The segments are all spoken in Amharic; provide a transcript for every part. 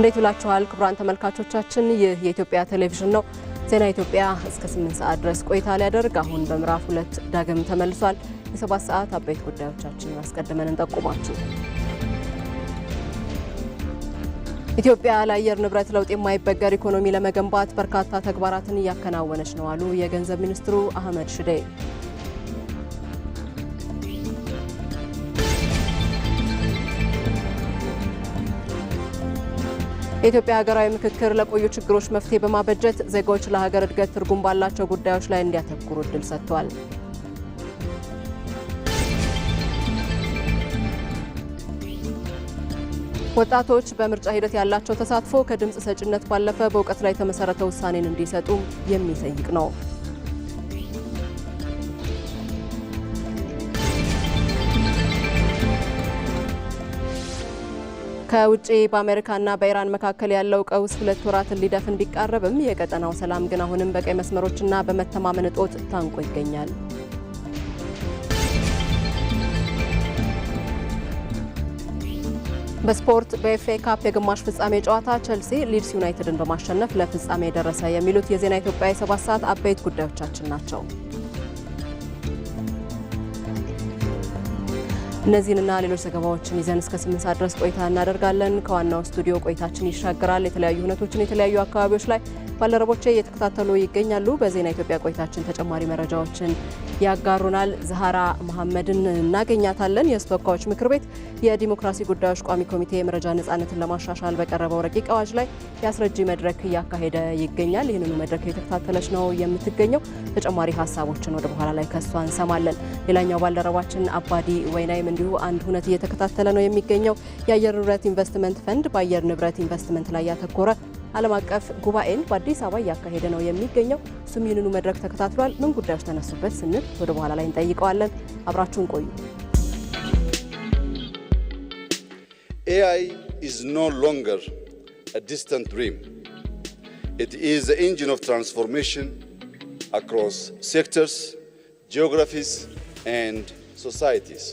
እንዴት ብላችኋል ክቡራን ተመልካቾቻችን? ይህ የኢትዮጵያ ቴሌቪዥን ነው። ዜና ኢትዮጵያ እስከ 8 ሰዓት ድረስ ቆይታ ሊያደርግ አሁን በምዕራፍ 2 ዳግም ተመልሷል። የ7 ሰዓት አበይት ጉዳዮቻችንን አስቀድመን እንጠቁማችሁ። ኢትዮጵያ ለአየር ንብረት ለውጥ የማይበገር ኢኮኖሚ ለመገንባት በርካታ ተግባራትን እያከናወነች ነው አሉ የገንዘብ ሚኒስትሩ አህመድ ሽዴ። የኢትዮጵያ ሀገራዊ ምክክር ለቆዩ ችግሮች መፍትሄ በማበጀት ዜጎች ለሀገር እድገት ትርጉም ባላቸው ጉዳዮች ላይ እንዲያተኩሩ እድል ሰጥቷል። ወጣቶች በምርጫ ሂደት ያላቸው ተሳትፎ ከድምፅ ሰጭነት ባለፈ በእውቀት ላይ የተመሰረተ ውሳኔን እንዲሰጡ የሚጠይቅ ነው። ከውጪ በአሜሪካና በኢራን መካከል ያለው ቀውስ 2 ወራትን ሊደፍን ቢቃረብም የቀጠናው ሰላም ግን አሁንም በቀይ መስመሮችና በመተማመን እጦት ታንቆ ይገኛል። በስፖርት በኤፍኤ ካፕ የግማሽ ፍጻሜ ጨዋታ ቸልሲ ሊድስ ዩናይትድን በማሸነፍ ለፍጻሜ ደረሰ። የሚሉት የዜና ኢትዮጵያ የ7 ሰዓት አበይት ጉዳዮቻችን ናቸው። እነዚህንና ሌሎች ዘገባዎችን ይዘን እስከ 8 ሰዓት ድረስ ቆይታ እናደርጋለን። ከዋናው ስቱዲዮ ቆይታችን ይሻገራል። የተለያዩ ሁነቶችን የተለያዩ አካባቢዎች ላይ ባልደረቦቼ እየተከታተሉ ይገኛሉ። በዜና ኢትዮጵያ ቆይታችን ተጨማሪ መረጃዎችን ያጋሩናል። ዛህራ መሐመድን እናገኛታለን። የሕዝብ ተወካዮች ምክር ቤት የዲሞክራሲ ጉዳዮች ቋሚ ኮሚቴ የመረጃ ነጻነትን ለማሻሻል በቀረበው ረቂቅ አዋጅ ላይ የአስረጂ መድረክ እያካሄደ ይገኛል። ይህንኑ መድረክ እየተከታተለች ነው የምትገኘው። ተጨማሪ ሀሳቦችን ወደ በኋላ ላይ ከሷ እንሰማለን። ሌላኛው ባልደረባችን አባዲ ወይናይም እንዲሁ አንድ ሁነት እየተከታተለ ነው የሚገኘው። የአየር ንብረት ኢንቨስትመንት ፈንድ በአየር ንብረት ኢንቨስትመንት ላይ ያተኮረ ዓለም አቀፍ ጉባኤን በአዲስ አበባ እያካሄደ ነው የሚገኘው። እሱም ይህንኑ መድረክ ተከታትሏል። ምን ጉዳዮች ተነሱበት ስንል ወደ በኋላ ላይ እንጠይቀዋለን። አብራችሁን ቆዩ። AI is no longer a distant dream. It is the engine of transformation across sectors, geographies, and societies.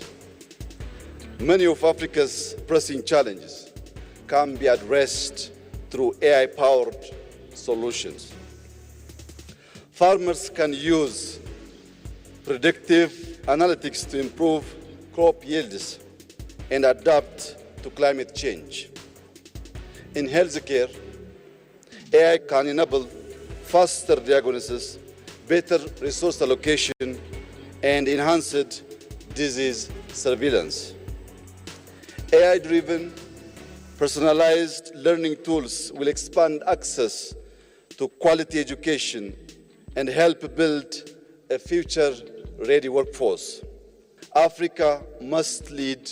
Many of Africa's pressing challenges can be addressed through AI-powered solutions. Farmers can use predictive analytics to improve crop yields and adapt to climate change. In healthcare, AI can enable faster diagnosis, better resource allocation, and enhanced disease surveillance. AI-driven personalized learning tools will expand access to quality education and help build a future-ready workforce. Africa must lead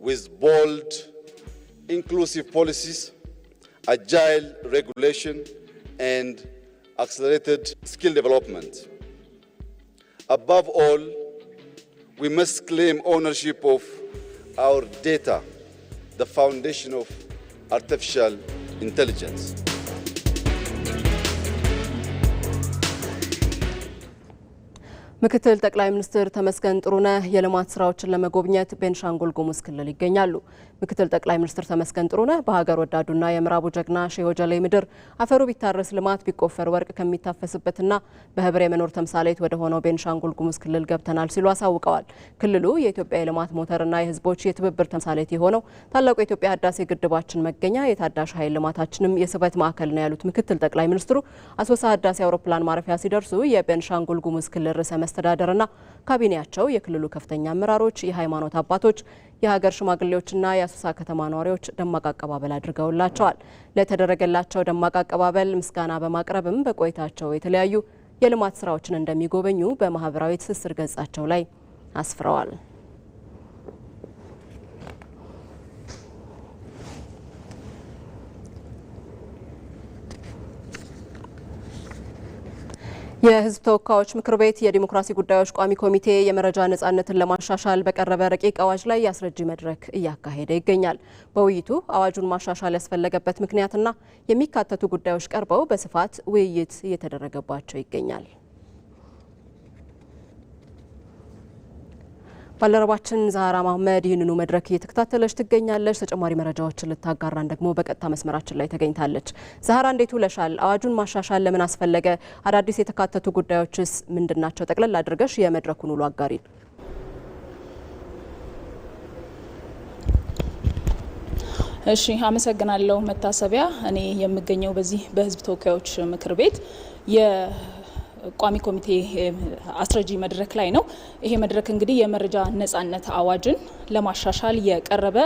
with bold, inclusive policies, agile regulation, and accelerated skill development. Above all, we must claim ownership of our data, the foundation of artificial intelligence. ምክትል ጠቅላይ ሚኒስትር ተመስገን ጥሩነህ የልማት ስራዎችን ለመጎብኘት ቤንሻንጉል ጉሙዝ ክልል ይገኛሉ። ምክትል ጠቅላይ ሚኒስትር ተመስገን ጥሩነህ በሀገር ወዳዱና የምዕራቡ ጀግና ሼህ ወጀሌ ምድር አፈሩ ቢታረስ ልማት ቢቆፈር ወርቅ ከሚታፈስበትና በህብር የመኖር ተምሳሌት ወደ ሆነው ቤንሻንጉል ጉሙዝ ክልል ገብተናል ሲሉ አሳውቀዋል። ክልሉ የኢትዮጵያ የልማት ሞተርና የህዝቦች የትብብር ተምሳሌት የሆነው ታላቁ የኢትዮጵያ ህዳሴ ግድባችን መገኛ የታዳሽ ኃይል ልማታችንም የስበት ማዕከል ነው ያሉት ምክትል ጠቅላይ ሚኒስትሩ አሶሳ ህዳሴ አውሮፕላን ማረፊያ ሲደርሱ የቤንሻንጉል ጉሙዝ ክልል ርዕሰ መስተዳደርና ካቢኔያቸው፣ የክልሉ ከፍተኛ አመራሮች፣ የሃይማኖት አባቶች፣ የሀገር ሽማግሌዎችና የአሶሳ ከተማ ነዋሪዎች ደማቅ አቀባበል አድርገውላቸዋል። ለተደረገላቸው ደማቅ አቀባበል ምስጋና በማቅረብም በቆይታቸው የተለያዩ የልማት ስራዎችን እንደሚጎበኙ በማህበራዊ ትስስር ገጻቸው ላይ አስፍረዋል። የሕዝብ ተወካዮች ምክር ቤት የዲሞክራሲ ጉዳዮች ቋሚ ኮሚቴ የመረጃ ነጻነትን ለማሻሻል በቀረበ ረቂቅ አዋጅ ላይ የአስረጂ መድረክ እያካሄደ ይገኛል። በውይይቱ አዋጁን ማሻሻል ያስፈለገበት ምክንያትና የሚካተቱ ጉዳዮች ቀርበው በስፋት ውይይት እየተደረገባቸው ይገኛል። ባልደረባችን ዛህራ መሐመድ ይህንኑ መድረክ እየተከታተለች ትገኛለች። ተጨማሪ መረጃዎችን ልታጋራን ደግሞ በቀጥታ መስመራችን ላይ ተገኝታለች። ዛህራ እንዴት ውለሻል? አዋጁን ማሻሻል ለምን አስፈለገ? አዳዲስ የተካተቱ ጉዳዮችስ ምንድናቸው? ጠቅለል አድርገሽ የመድረኩን ውሎ አጋሪን። እሺ አመሰግናለሁ መታሰቢያ። እኔ የምገኘው በዚህ በህዝብ ተወካዮች ምክር ቤት ቋሚ ኮሚቴ አስረጂ መድረክ ላይ ነው። ይሄ መድረክ እንግዲህ የመረጃ ነጻነት አዋጅን ለማሻሻል የቀረበ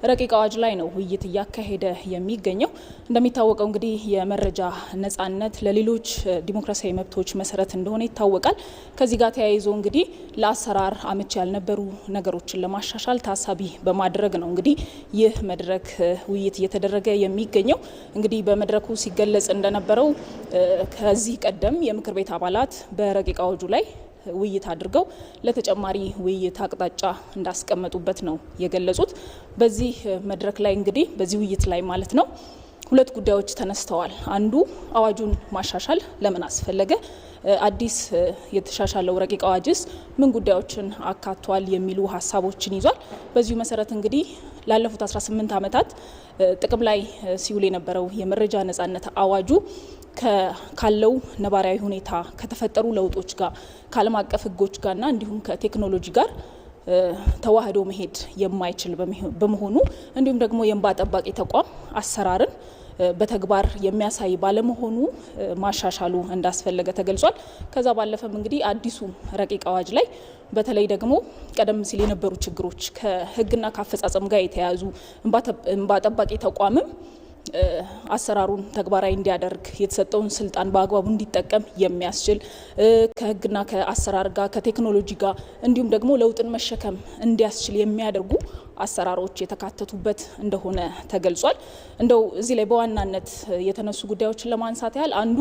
ረቂቅ አዋጅ ላይ ነው ውይይት እያካሄደ የሚገኘው። እንደሚታወቀው እንግዲህ የመረጃ ነጻነት ለሌሎች ዲሞክራሲያዊ መብቶች መሰረት እንደሆነ ይታወቃል። ከዚህ ጋር ተያይዞ እንግዲህ ለአሰራር አመቺ ያልነበሩ ነገሮችን ለማሻሻል ታሳቢ በማድረግ ነው እንግዲህ ይህ መድረክ ውይይት እየተደረገ የሚገኘው። እንግዲህ በመድረኩ ሲገለጽ እንደነበረው ከዚህ ቀደም የምክር ቤት አባላት በረቂቅ አዋጁ ላይ ውይይት አድርገው ለተጨማሪ ውይይት አቅጣጫ እንዳስቀመጡበት ነው የገለጹት። በዚህ መድረክ ላይ እንግዲህ በዚህ ውይይት ላይ ማለት ነው ሁለት ጉዳዮች ተነስተዋል። አንዱ አዋጁን ማሻሻል ለምን አስፈለገ? አዲስ የተሻሻለው ረቂቅ አዋጅስ ምን ጉዳዮችን አካቷል? የሚሉ ሀሳቦችን ይዟል። በዚሁ መሰረት እንግዲህ ላለፉት 18 ዓመታት ጥቅም ላይ ሲውል የነበረው የመረጃ ነጻነት አዋጁ ካለው ነባራዊ ሁኔታ ከተፈጠሩ ለውጦች ጋር ከዓለም አቀፍ ሕጎች ጋርና እንዲሁም ከቴክኖሎጂ ጋር ተዋህዶ መሄድ የማይችል በመሆኑ እንዲሁም ደግሞ የእንባ ጠባቂ ተቋም አሰራርን በተግባር የሚያሳይ ባለመሆኑ ማሻሻሉ እንዳስፈለገ ተገልጿል። ከዛ ባለፈም እንግዲህ አዲሱ ረቂቅ አዋጅ ላይ በተለይ ደግሞ ቀደም ሲል የነበሩ ችግሮች ከህግና ከአፈጻጸም ጋር የተያያዙ እንባ ጠባቂ ተቋምም አሰራሩን ተግባራዊ እንዲያደርግ የተሰጠውን ስልጣን በአግባቡ እንዲጠቀም የሚያስችል ከህግና ከአሰራር ጋር ከቴክኖሎጂ ጋር እንዲሁም ደግሞ ለውጥን መሸከም እንዲያስችል የሚያደርጉ አሰራሮች የተካተቱበት እንደሆነ ተገልጿል። እንደው እዚህ ላይ በዋናነት የተነሱ ጉዳዮችን ለማንሳት ያህል አንዱ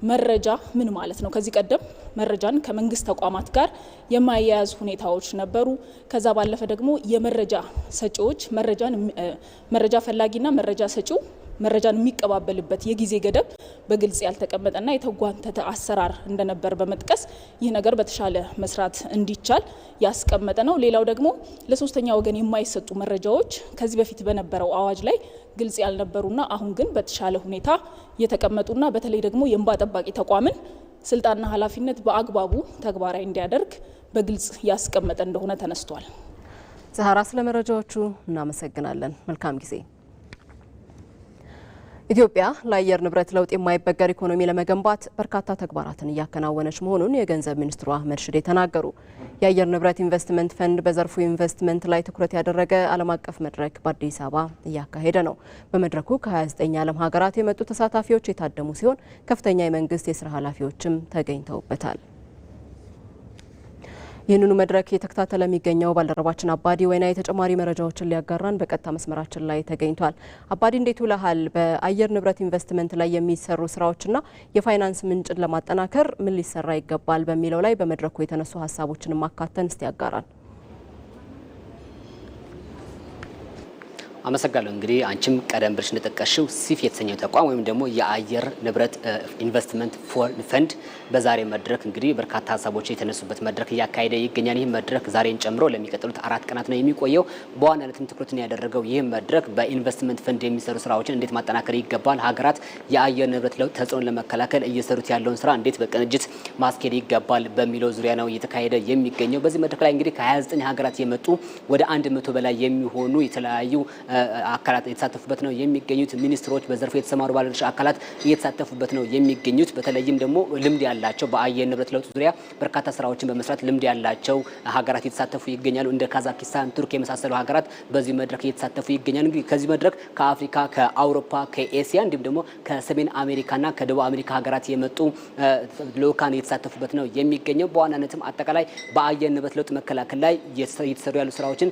መረጃ ምን ማለት ነው? ከዚህ ቀደም መረጃን ከመንግስት ተቋማት ጋር የማያያዝ ሁኔታዎች ነበሩ። ከዛ ባለፈ ደግሞ የመረጃ ሰጪዎች መረጃ ፈላጊና መረጃ ሰጪው መረጃን የሚቀባበልበት የጊዜ ገደብ በግልጽ ያልተቀመጠና የተጓተተ አሰራር እንደነበር በመጥቀስ ይህ ነገር በተሻለ መስራት እንዲቻል ያስቀመጠ ነው። ሌላው ደግሞ ለሶስተኛ ወገን የማይሰጡ መረጃዎች ከዚህ በፊት በነበረው አዋጅ ላይ ግልጽ ያልነበሩና አሁን ግን በተሻለ ሁኔታ የተቀመጡና በተለይ ደግሞ የእንባ ጠባቂ ተቋምን ስልጣንና ኃላፊነት በአግባቡ ተግባራዊ እንዲያደርግ በግልጽ ያስቀመጠ እንደሆነ ተነስቷል። ዛህራ ስለ መረጃዎቹ እናመሰግናለን። መልካም ጊዜ። ኢትዮጵያ ለአየር ንብረት ለውጥ የማይበገር ኢኮኖሚ ለመገንባት በርካታ ተግባራትን እያከናወነች መሆኑን የገንዘብ ሚኒስትሩ አህመድ ሽዴ ተናገሩ። የአየር ንብረት ኢንቨስትመንት ፈንድ በዘርፉ ኢንቨስትመንት ላይ ትኩረት ያደረገ ዓለም አቀፍ መድረክ በአዲስ አበባ እያካሄደ ነው። በመድረኩ ከ29 ዓለም ሀገራት የመጡ ተሳታፊዎች የታደሙ ሲሆን ከፍተኛ የመንግስት የስራ ኃላፊዎችም ተገኝተውበታል። ይህንኑ መድረክ የተከታተለ የሚገኘው ባልደረባችን አባዲ ወይና የተጨማሪ መረጃዎችን ሊያጋራን በቀጥታ መስመራችን ላይ ተገኝቷል። አባዲ እንዴት ውለሃል? በአየር ንብረት ኢንቨስትመንት ላይ የሚሰሩ ስራዎችና የፋይናንስ ምንጭን ለማጠናከር ምን ሊሰራ ይገባል በሚለው ላይ በመድረኩ የተነሱ ሀሳቦችን ማካተን እስቲ ያጋራን። አመሰግናለሁ። እንግዲህ አንቺም ቀደም ብለሽ እንደጠቀሽው ሲፍ የተሰኘው ተቋም ወይም ደግሞ የአየር ንብረት ኢንቨስትመንት ፈንድ በዛሬ መድረክ እንግዲህ በርካታ ሀሳቦች የተነሱበት መድረክ እያካሄደ ይገኛል። ይህ መድረክ ዛሬን ጨምሮ ለሚቀጥሉት 4 ቀናት ነው የሚቆየው። በዋናነትም ትኩረትን ያደረገው ይህ መድረክ በኢንቨስትመንት ፈንድ የሚሰሩ ስራዎችን እንዴት ማጠናከር ይገባል፣ ሀገራት የአየር ንብረት ለውጥ ተጽዕኖን ለመከላከል እየሰሩት ያለውን ስራ እንዴት በቅንጅት ማስኬድ ይገባል በሚለው ዙሪያ ነው እየተካሄደ የሚገኘው። በዚህ መድረክ ላይ እንግዲህ ከ29 ሀገራት የመጡ ወደ 100 በላይ የሚሆኑ የተለያዩ አካላት የተሳተፉበት ነው የሚገኙት። ሚኒስትሮች፣ በዘርፉ የተሰማሩ ባለድርሻ አካላት እየተሳተፉበት ነው የሚገኙት። በተለይም ደግሞ ልምድ ያላቸው በአየር ንብረት ለውጥ ዙሪያ በርካታ ስራዎችን በመስራት ልምድ ያላቸው ሀገራት እየተሳተፉ ይገኛሉ። እንደ ካዛኪስታን፣ ቱርክ የመሳሰሉ ሀገራት በዚህ መድረክ እየተሳተፉ ይገኛሉ። እንግዲህ ከዚህ መድረክ ከአፍሪካ፣ ከአውሮፓ፣ ከኤሲያ እንዲሁም ደግሞ ከሰሜን አሜሪካና ከደቡብ አሜሪካ ሀገራት የመጡ ልኡካን እየተሳተፉበት ነው የሚገኘው። በዋናነትም አጠቃላይ በአየር ንብረት ለውጥ መከላከል ላይ እየተሰሩ ያሉ ስራዎችን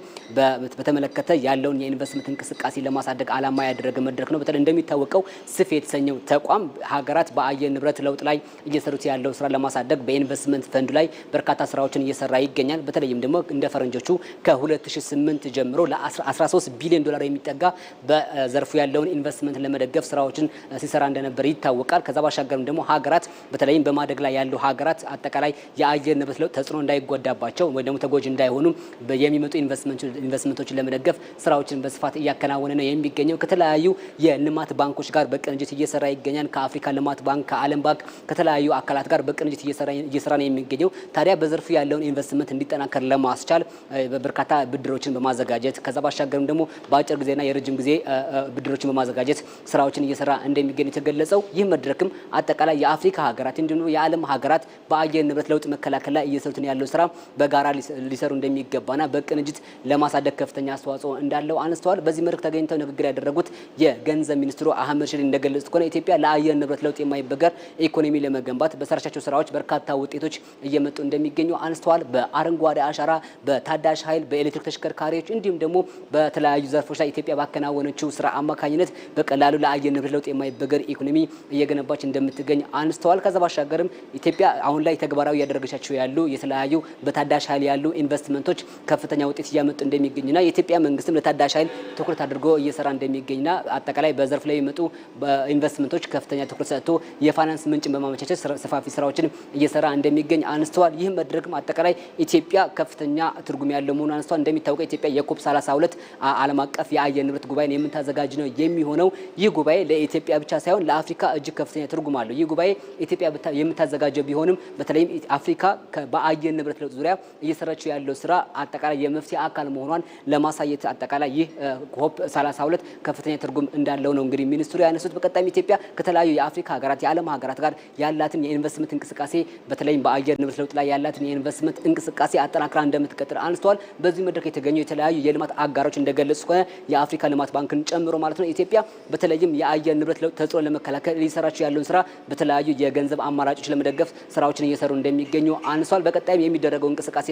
በተመለከተ ያለውን የኢንቨስትመንት እንቅስቃሴ ለማሳደግ ዓላማ ያደረገ መድረክ ነው። በተለይ እንደሚታወቀው ስፍ የተሰኘው ተቋም ሀገራት በአየር ንብረት ለውጥ ላይ እየሰሩት ያለው ስራ ለማሳደግ በኢንቨስትመንት ፈንድ ላይ በርካታ ስራዎችን እየሰራ ይገኛል። በተለይም ደግሞ እንደ ፈረንጆቹ ከ2008 ጀምሮ ለ13 ቢሊዮን ዶላር የሚጠጋ በዘርፉ ያለውን ኢንቨስትመንት ለመደገፍ ስራዎችን ሲሰራ እንደነበር ይታወቃል። ከዛ ባሻገርም ደግሞ ሀገራት በተለይም በማደግ ላይ ያሉ ሀገራት አጠቃላይ የአየር ንብረት ለውጥ ተጽዕኖ እንዳይጎዳባቸው ወይ ደግሞ ተጎጂ እንዳይሆኑ የሚመጡ ኢንቨስትመንቶችን ለመደገፍ ስራዎችን በስፋት እያከናወነ ነው የሚገኘው። ከተለያዩ የልማት ባንኮች ጋር በቅንጅት እየሰራ ይገኛል። ከአፍሪካ ልማት ባንክ፣ ከዓለም ባንክ፣ ከተለያዩ አካላት ጋር በቅንጅት እየሰራ ነው የሚገኘው። ታዲያ በዘርፉ ያለውን ኢንቨስትመንት እንዲጠናከር ለማስቻል በርካታ ብድሮችን በማዘጋጀት ከዛ ባሻገርም ደግሞ በአጭር ጊዜና የረጅም ጊዜ ብድሮችን በማዘጋጀት ስራዎችን እየሰራ እንደሚገኝ የተገለጸው ይህ መድረክም አጠቃላይ የአፍሪካ ሀገራት እንዲሁም የዓለም ሀገራት በአየር ንብረት ለውጥ መከላከል ላይ እየሰሩት ያለው ስራ በጋራ ሊሰሩ እንደሚገባና በቅንጅት ለማሳደግ ከፍተኛ አስተዋጽኦ እንዳለው አነስተዋል። በዚህ መድረክ ተገኝተው ንግግር ያደረጉት የገንዘብ ሚኒስትሩ አህመድ ሺዴ እንደገለጹት ከሆነ ኢትዮጵያ ለአየር ንብረት ለውጥ የማይበገር ኢኮኖሚ ለመገንባት በሰራቻቸው ስራዎች በርካታ ውጤቶች እየመጡ እንደሚገኙ አነስተዋል። በአረንጓዴ አሻራ፣ በታዳሽ ኃይል፣ በኤሌክትሪክ ተሽከርካሪዎች እንዲሁም ደግሞ በተለያዩ ዘርፎች ላይ ኢትዮጵያ ባከናወነችው ስራ አማካኝነት በቀላሉ ለአየር ንብረት ለውጥ የማይበገር ኢኮኖሚ እየገነባች እንደምትገኝ አነስተዋል። ከዛ ባሻገርም ኢትዮጵያ አሁን ላይ ተግባራዊ ያደረገቻቸው ያሉ የተለያዩ በታዳሽ ኃይል ያሉ ኢንቨስትመንቶች ከፍተኛ ውጤት እያመጡ እንደሚገኙና የኢትዮጵያ መንግስትም ለታዳሽ ኃይል ትኩረት አድርጎ እየሰራ እንደሚገኝና አጠቃላይ በዘርፍ ላይ የሚመጡ ኢንቨስትመንቶች ከፍተኛ ትኩረት ሰጥቶ የፋይናንስ ምንጭን በማመቻቸት ሰፋፊ ስራዎችን እየሰራ እንደሚገኝ አነስተዋል። ይህ መድረክም አጠቃላይ ኢትዮጵያ ከፍተኛ ትርጉም ያለው መሆኑን አነስተዋል። እንደሚታወቀው ኢትዮጵያ የኮፕ 32 ዓለም አቀፍ የአየር ንብረት ጉባኤን የምታዘጋጅ ነው የሚሆነው። ይህ ጉባኤ ለኢትዮጵያ ብቻ ሳይሆን ለአፍሪካ እጅግ ከፍተኛ ትርጉም አለው። ይህ ጉባኤ ኢትዮጵያ የምታዘጋጀው ቢሆንም በተለይም አፍሪካ በአየር ንብረት ለውጥ ዙሪያ እየሰራችው ያለው ስራ አጠቃላይ የመፍትሄ አካል መሆኗን ለማሳየት አጠቃላይ ይህ ኮፕ 32 ከፍተኛ ትርጉም እንዳለው ነው እንግዲህ ሚኒስትሩ ያነሱት። በቀጣይም ኢትዮጵያ ከተለያዩ የአፍሪካ ሀገራት የዓለም ሀገራት ጋር ያላትን የኢንቨስትመንት እንቅስቃሴ በተለይም በአየር ንብረት ለውጥ ላይ ያላትን የኢንቨስትመንት እንቅስቃሴ አጠናክራ እንደምትቀጥል አንስተዋል። በዚህ መድረክ የተገኙ የተለያዩ የልማት አጋሮች እንደገለጹ ከሆነ የአፍሪካ ልማት ባንክን ጨምሮ ማለት ነው ኢትዮጵያ በተለይም የአየር ንብረት ለውጥ ተጽዕኖ ለመከላከል ሊሰራቸው ያለውን ስራ በተለያዩ የገንዘብ አማራጮች ለመደገፍ ስራዎችን እየሰሩ እንደሚገኙ አንስተዋል። በቀጣይም የሚደረገው እንቅስቃሴ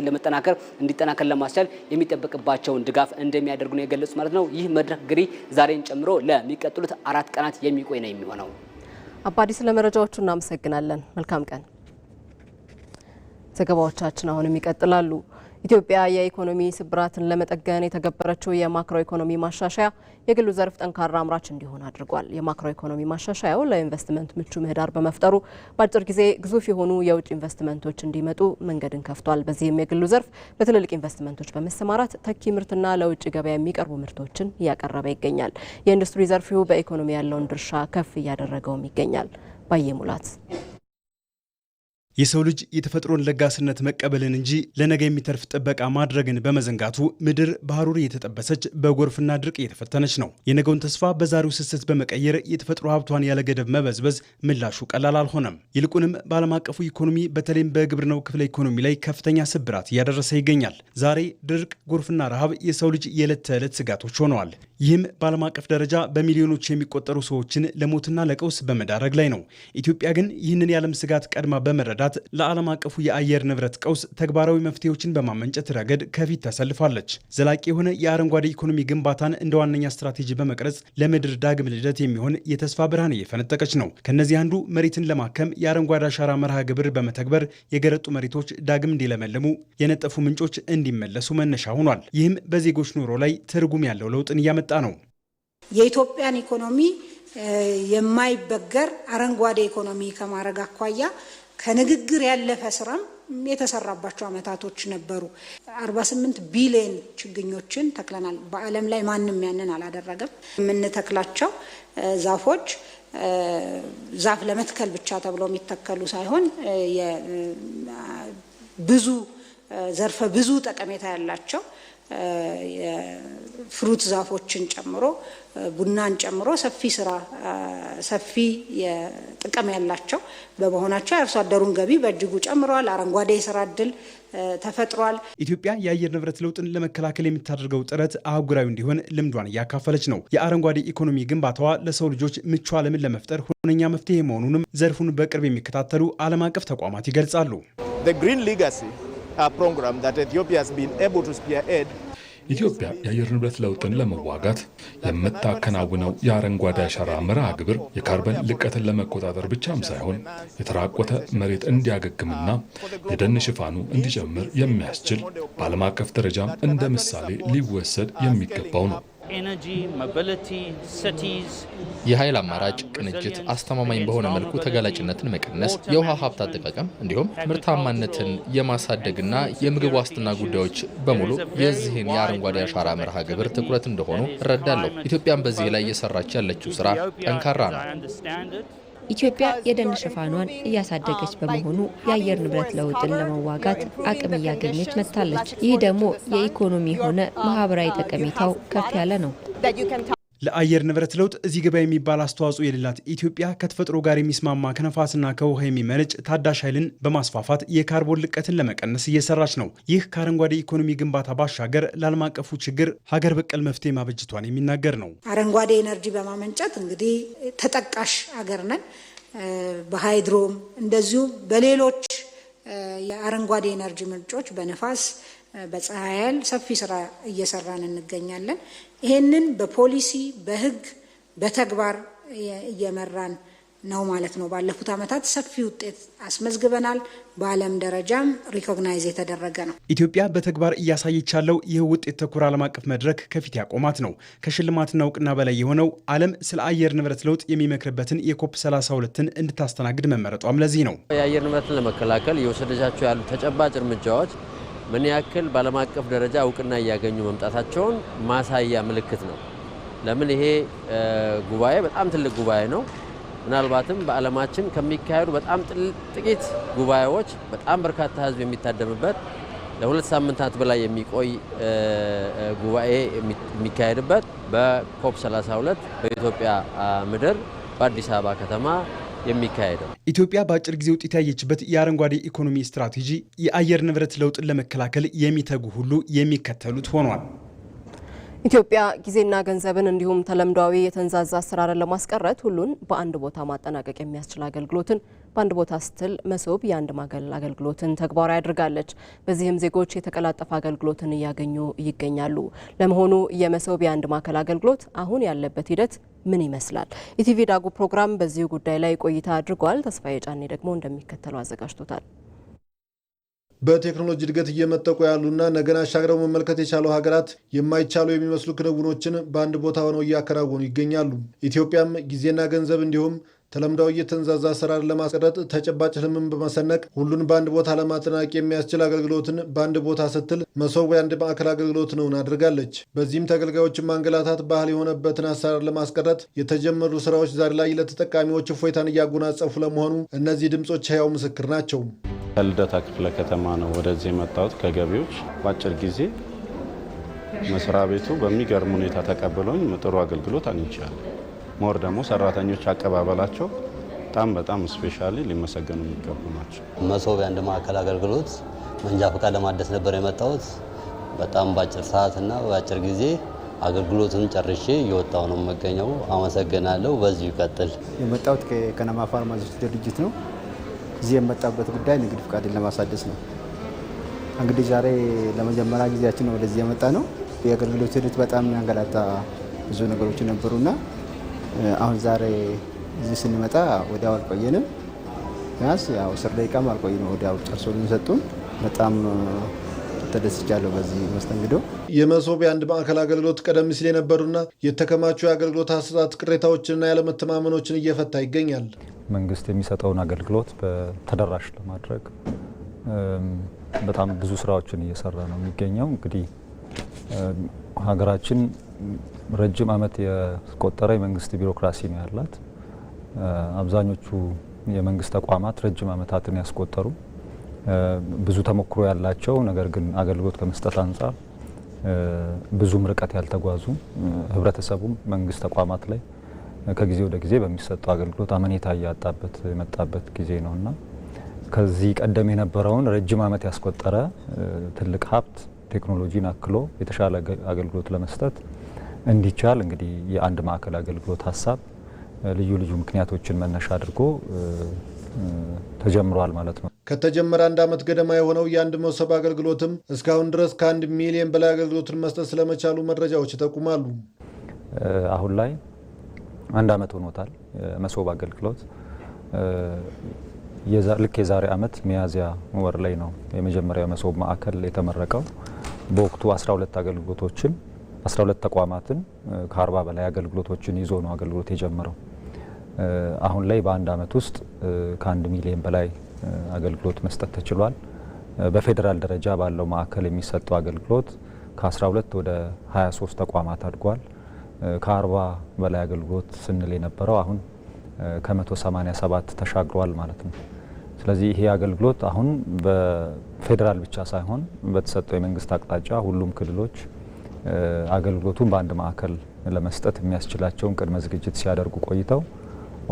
እንዲጠናከር ለማስቻል የሚጠበቅባቸውን ድጋፍ እንደሚያደርጉ ነው የገለጹት ማለት ነው። ይህ መድረክ እንግዲህ ዛሬን ጨምሮ ለሚቀጥሉት 4 ቀናት የሚቆይ ነው የሚሆነው። አባዲስ ለመረጃዎቹ እናመሰግናለን። መልካም ቀን። ዘገባዎቻችን አሁንም ይቀጥላሉ። ኢትዮጵያ የኢኮኖሚ ስብራትን ለመጠገን የተገበረችው የማክሮ ኢኮኖሚ ማሻሻያ የግሉ ዘርፍ ጠንካራ አምራች እንዲሆን አድርጓል። የማክሮ ኢኮኖሚ ማሻሻያው ለኢንቨስትመንት ምቹ ምህዳር በመፍጠሩ በአጭር ጊዜ ግዙፍ የሆኑ የውጭ ኢንቨስትመንቶች እንዲመጡ መንገድን ከፍቷል። በዚህም የግሉ ዘርፍ በትልልቅ ኢንቨስትመንቶች በመሰማራት ተኪ ምርትና ለውጭ ገበያ የሚቀርቡ ምርቶችን እያቀረበ ይገኛል። የኢንዱስትሪ ዘርፉ በኢኮኖሚ ያለውን ድርሻ ከፍ እያደረገውም ይገኛል። ባየሙላት የሰው ልጅ የተፈጥሮን ለጋስነት መቀበልን እንጂ ለነገ የሚተርፍ ጥበቃ ማድረግን በመዘንጋቱ ምድር በሐሩር እየተጠበሰች በጎርፍና ድርቅ እየተፈተነች ነው። የነገውን ተስፋ በዛሬው ስስት በመቀየር የተፈጥሮ ሀብቷን ያለ ገደብ መበዝበዝ ምላሹ ቀላል አልሆነም። ይልቁንም በዓለም አቀፉ ኢኮኖሚ በተለይም በግብርናው ክፍለ ኢኮኖሚ ላይ ከፍተኛ ስብራት እያደረሰ ይገኛል። ዛሬ ድርቅ፣ ጎርፍና ረሃብ የሰው ልጅ የዕለት ተዕለት ስጋቶች ሆነዋል። ይህም በዓለም አቀፍ ደረጃ በሚሊዮኖች የሚቆጠሩ ሰዎችን ለሞትና ለቀውስ በመዳረግ ላይ ነው። ኢትዮጵያ ግን ይህንን የዓለም ስጋት ቀድማ በመረዳት ለዓለም አቀፉ የአየር ንብረት ቀውስ ተግባራዊ መፍትሄዎችን በማመንጨት ረገድ ከፊት ተሰልፋለች። ዘላቂ የሆነ የአረንጓዴ ኢኮኖሚ ግንባታን እንደ ዋነኛ ስትራቴጂ በመቅረጽ ለምድር ዳግም ልደት የሚሆን የተስፋ ብርሃን እየፈነጠቀች ነው። ከነዚህ አንዱ መሬትን ለማከም የአረንጓዴ አሻራ መርሃ ግብር በመተግበር የገረጡ መሬቶች ዳግም እንዲለመልሙ፣ የነጠፉ ምንጮች እንዲመለሱ መነሻ ሆኗል። ይህም በዜጎች ኑሮ ላይ ትርጉም ያለው ለውጥን እያመጣ ነው። የኢትዮጵያን ኢኮኖሚ የማይበገር አረንጓዴ ኢኮኖሚ ከማድረግ አኳያ ከንግግር ያለፈ ስራም የተሰራባቸው አመታቶች ነበሩ። 48 ቢሊዮን ችግኞችን ተክለናል። በዓለም ላይ ማንም ያንን አላደረገም። የምንተክላቸው ዛፎች ዛፍ ለመትከል ብቻ ተብሎ የሚተከሉ ሳይሆን ብዙ ዘርፈ ብዙ ጠቀሜታ ያላቸው ፍሩት ዛፎችን ጨምሮ ቡናን ጨምሮ ሰፊ ጥቅም ያላቸው በመሆናቸው የአርሶ አደሩን ገቢ በእጅጉ ጨምሯል። አረንጓዴ የስራ እድል ተፈጥሯል። ኢትዮጵያ የአየር ንብረት ለውጥን ለመከላከል የምታደርገው ጥረት አህጉራዊ እንዲሆን ልምዷን እያካፈለች ነው። የአረንጓዴ ኢኮኖሚ ግንባታዋ ለሰው ልጆች ምቹ ዓለምን ለመፍጠር ሁነኛ መፍትሄ መሆኑንም ዘርፉን በቅርብ የሚከታተሉ ዓለም አቀፍ ተቋማት ይገልጻሉ። The Green Legacy program that Ethiopia has been able to spearhead ኢትዮጵያ የአየር ንብረት ለውጥን ለመዋጋት የምታከናውነው የአረንጓዴ አሻራ መርሃ ግብር የካርበን ልቀትን ለመቆጣጠር ብቻም ሳይሆን የተራቆተ መሬት እንዲያገግምና የደን ሽፋኑ እንዲጨምር የሚያስችል በዓለም አቀፍ ደረጃም እንደ ምሳሌ ሊወሰድ የሚገባው ነው። የኃይል አማራጭ ቅንጅት አስተማማኝ በሆነ መልኩ ተጋላጭነትን መቀነስ፣ የውሃ ሀብት አጠቃቀም እንዲሁም ምርታማነትን የማሳደግና የምግብ ዋስትና ጉዳዮች በሙሉ የዚህን የአረንጓዴ አሻራ መርሃ ግብር ትኩረት እንደሆኑ እረዳለሁ። ኢትዮጵያም በዚህ ላይ እየሰራች ያለችው ስራ ጠንካራ ነው። ኢትዮጵያ የደን ሽፋኗን እያሳደገች በመሆኑ የአየር ንብረት ለውጥን ለመዋጋት አቅም እያገኘች መጥታለች። ይህ ደግሞ የኢኮኖሚ ሆነ ማህበራዊ ጠቀሜታው ከፍ ያለ ነው። ለአየር ንብረት ለውጥ እዚህ ገባ የሚባል አስተዋጽኦ የሌላት ኢትዮጵያ ከተፈጥሮ ጋር የሚስማማ ከነፋስና ከውሃ የሚመነጭ ታዳሽ ኃይልን በማስፋፋት የካርቦን ልቀትን ለመቀነስ እየሰራች ነው። ይህ ከአረንጓዴ ኢኮኖሚ ግንባታ ባሻገር ለዓለም አቀፉ ችግር ሀገር በቀል መፍትሄ ማበጀቷን የሚናገር ነው። አረንጓዴ ኤነርጂ በማመንጨት እንግዲህ ተጠቃሽ ሀገር ነን። በሃይድሮም እንደዚሁ በሌሎች የአረንጓዴ ኤነርጂ ምንጮች በነፋስ በፀሐይ ኃይል ሰፊ ስራ እየሰራን እንገኛለን። ይሄንን በፖሊሲ በህግ በተግባር እየመራን ነው ማለት ነው። ባለፉት ዓመታት ሰፊ ውጤት አስመዝግበናል። በዓለም ደረጃም ሪኮግናይዝ የተደረገ ነው። ኢትዮጵያ በተግባር እያሳየች ያለው ይህ ውጤት ተኮር ዓለም አቀፍ መድረክ ከፊት ያቆማት ነው። ከሽልማትና እውቅና በላይ የሆነው ዓለም ስለ አየር ንብረት ለውጥ የሚመክርበትን የኮፕ 32ን እንድታስተናግድ መመረጧም ለዚህ ነው። የአየር ንብረትን ለመከላከል የወሰደቻቸው ያሉ ተጨባጭ እርምጃዎች ምን ያክል በዓለም አቀፍ ደረጃ እውቅና እያገኙ መምጣታቸውን ማሳያ ምልክት ነው። ለምን ይሄ ጉባኤ በጣም ትልቅ ጉባኤ ነው። ምናልባትም በዓለማችን ከሚካሄዱ በጣም ጥቂት ጉባኤዎች በጣም በርካታ ሕዝብ የሚታደምበት ለ2 ሳምንታት በላይ የሚቆይ ጉባኤ የሚካሄድበት በኮፕ 32 በኢትዮጵያ ምድር በአዲስ አበባ ከተማ የሚካሄደው። ኢትዮጵያ በአጭር ጊዜ ውጤት ያየችበት የአረንጓዴ ኢኮኖሚ ስትራቴጂ የአየር ንብረት ለውጥን ለመከላከል የሚተጉ ሁሉ የሚከተሉት ሆኗል። ኢትዮጵያ ጊዜና ገንዘብን እንዲሁም ተለምዷዊ የተንዛዛ አሰራርን ለማስቀረት ሁሉን በአንድ ቦታ ማጠናቀቅ የሚያስችል አገልግሎትን በአንድ ቦታ ስትል መሶብ የአንድ ማዕከል አገልግሎትን ተግባራዊ አድርጋለች። በዚህም ዜጎች የተቀላጠፈ አገልግሎትን እያገኙ ይገኛሉ። ለመሆኑ የመሶብ የአንድ ማዕከል አገልግሎት አሁን ያለበት ሂደት ምን ይመስላል? ኢቲቪ ዳጉ ፕሮግራም በዚሁ ጉዳይ ላይ ቆይታ አድርጓል። ተስፋዬ ጫኔ ደግሞ እንደሚከተለው አዘጋጅቶታል። በቴክኖሎጂ እድገት እየመጠቁ ያሉና ነገን አሻግረው መመልከት የቻሉ ሀገራት የማይቻሉ የሚመስሉ ክንውኖችን በአንድ ቦታ ሆነው እያከናወኑ ይገኛሉ። ኢትዮጵያም ጊዜና ገንዘብ እንዲሁም ተለምዳዊ የተንዛዛ አሰራር ለማስቀረት ተጨባጭ ህልምን በመሰነቅ ሁሉን በአንድ ቦታ ለማጠናቀቅ የሚያስችል አገልግሎትን በአንድ ቦታ ስትል መሶብ የአንድ ማዕከል አገልግሎትን እውን አድርጋለች። በዚህም ተገልጋዮችን ማንገላታት ባህል የሆነበትን አሰራር ለማስቀረት የተጀመሩ ስራዎች ዛሬ ላይ ለተጠቃሚዎች እፎይታን እያጎናጸፉ ለመሆኑ እነዚህ ድምጾች ህያው ምስክር ናቸው። ከልደታ ክፍለ ከተማ ነው ወደዚህ የመጣሁት ከገቢዎች። በአጭር ጊዜ መስሪያ ቤቱ በሚገርም ሁኔታ ተቀብሎኝ ጥሩ አገልግሎት አግኝቻለሁ። ሞር ደግሞ ሰራተኞች አቀባበላቸው በጣም ስፔሻሊ ሊመሰገኑ የሚገቡ ናቸው። መሶብ የአንድ ማዕከል አገልግሎት መንጃ ፈቃድ ለማደስ ነበር የመጣሁት። በጣም በአጭር ሰዓትና በአጭር ጊዜ አገልግሎቱን ጨርሼ እየወጣሁ ነው የምገኘው። አመሰግናለሁ። በዚሁ ይቀጥል። የመጣሁት ከከነማ ፋርማሲስት ድርጅት ነው። እዚህ የመጣበት ጉዳይ ንግድ ፈቃድን ለማሳደስ ነው። እንግዲህ ዛሬ ለመጀመሪያ ጊዜያችን ነው ወደዚህ የመጣ ነው። የአገልግሎት ሂደት በጣም ያንገላታ ብዙ ነገሮች ነበሩና አሁን ዛሬ እዚህ ስንመጣ ወዲያው አልቆየንም። ቢያንስ ያው 10 ደቂቃም አልቆየንም። ወዲያው ጨርሶልን ሰጡን። በጣም ተደስቻለሁ በዚህ መስተንግዶ። የመሶብ የአንድ ማዕከል አገልግሎት ቀደም ሲል የነበሩና የተከማቹ የአገልግሎት አሰጣጥ ቅሬታዎችንና ያለመተማመኖችን እየፈታ ይገኛል። መንግስት የሚሰጠውን አገልግሎት ተደራሽ ለማድረግ በጣም ብዙ ስራዎችን እየሰራ ነው የሚገኘው። እንግዲህ ሀገራችን ረጅም ዓመት ያስቆጠረ የመንግስት ቢሮክራሲ ነው ያላት። አብዛኞቹ የመንግስት ተቋማት ረጅም ዓመታትን ያስቆጠሩ ብዙ ተሞክሮ ያላቸው ነገር ግን አገልግሎት ከመስጠት አንጻር ብዙም ርቀት ያልተጓዙ ህብረተሰቡም መንግስት ተቋማት ላይ ከጊዜ ወደ ጊዜ በሚሰጠው አገልግሎት አመኔታ እያጣበት የመጣበት ጊዜ ነውና ከዚህ ቀደም የነበረውን ረጅም ዓመት ያስቆጠረ ትልቅ ሀብት ቴክኖሎጂን አክሎ የተሻለ አገልግሎት ለመስጠት እንዲቻል እንግዲህ የአንድ ማዕከል አገልግሎት ሀሳብ ልዩ ልዩ ምክንያቶችን መነሻ አድርጎ ተጀምሯል ማለት ነው። ከተጀመረ 1 ዓመት ገደማ የሆነው የአንድ መሶብ አገልግሎትም እስካሁን ድረስ ከ1 ሚሊዮን በላይ አገልግሎትን መስጠት ስለመቻሉ መረጃዎች ይጠቁማሉ። አሁን ላይ 1 ዓመት ሆኖታል። መሶብ አገልግሎት ልክ የዛሬ ዓመት ሚያዝያ ወር ላይ ነው የመጀመሪያው መሶብ ማዕከል የተመረቀው። በወቅቱ 12 አገልግሎቶችን 12 ተቋማትን ከ40 በላይ አገልግሎቶችን ይዞ ነው አገልግሎት የጀመረው። አሁን ላይ በ1 ዓመት ውስጥ ከ1 ሚሊዮን በላይ አገልግሎት መስጠት ተችሏል። በፌዴራል ደረጃ ባለው ማዕከል የሚሰጠው አገልግሎት ከ12 ወደ 23 ተቋማት አድጓል። ከ40 በላይ አገልግሎት ስንል የነበረው አሁን ከ187 ተሻግሯል ማለት ነው። ስለዚህ ይሄ አገልግሎት አሁን በፌዴራል ብቻ ሳይሆን በተሰጠው የመንግስት አቅጣጫ ሁሉም ክልሎች አገልግሎቱን በአንድ ማዕከል ለመስጠት የሚያስችላቸውን ቅድመ ዝግጅት ሲያደርጉ ቆይተው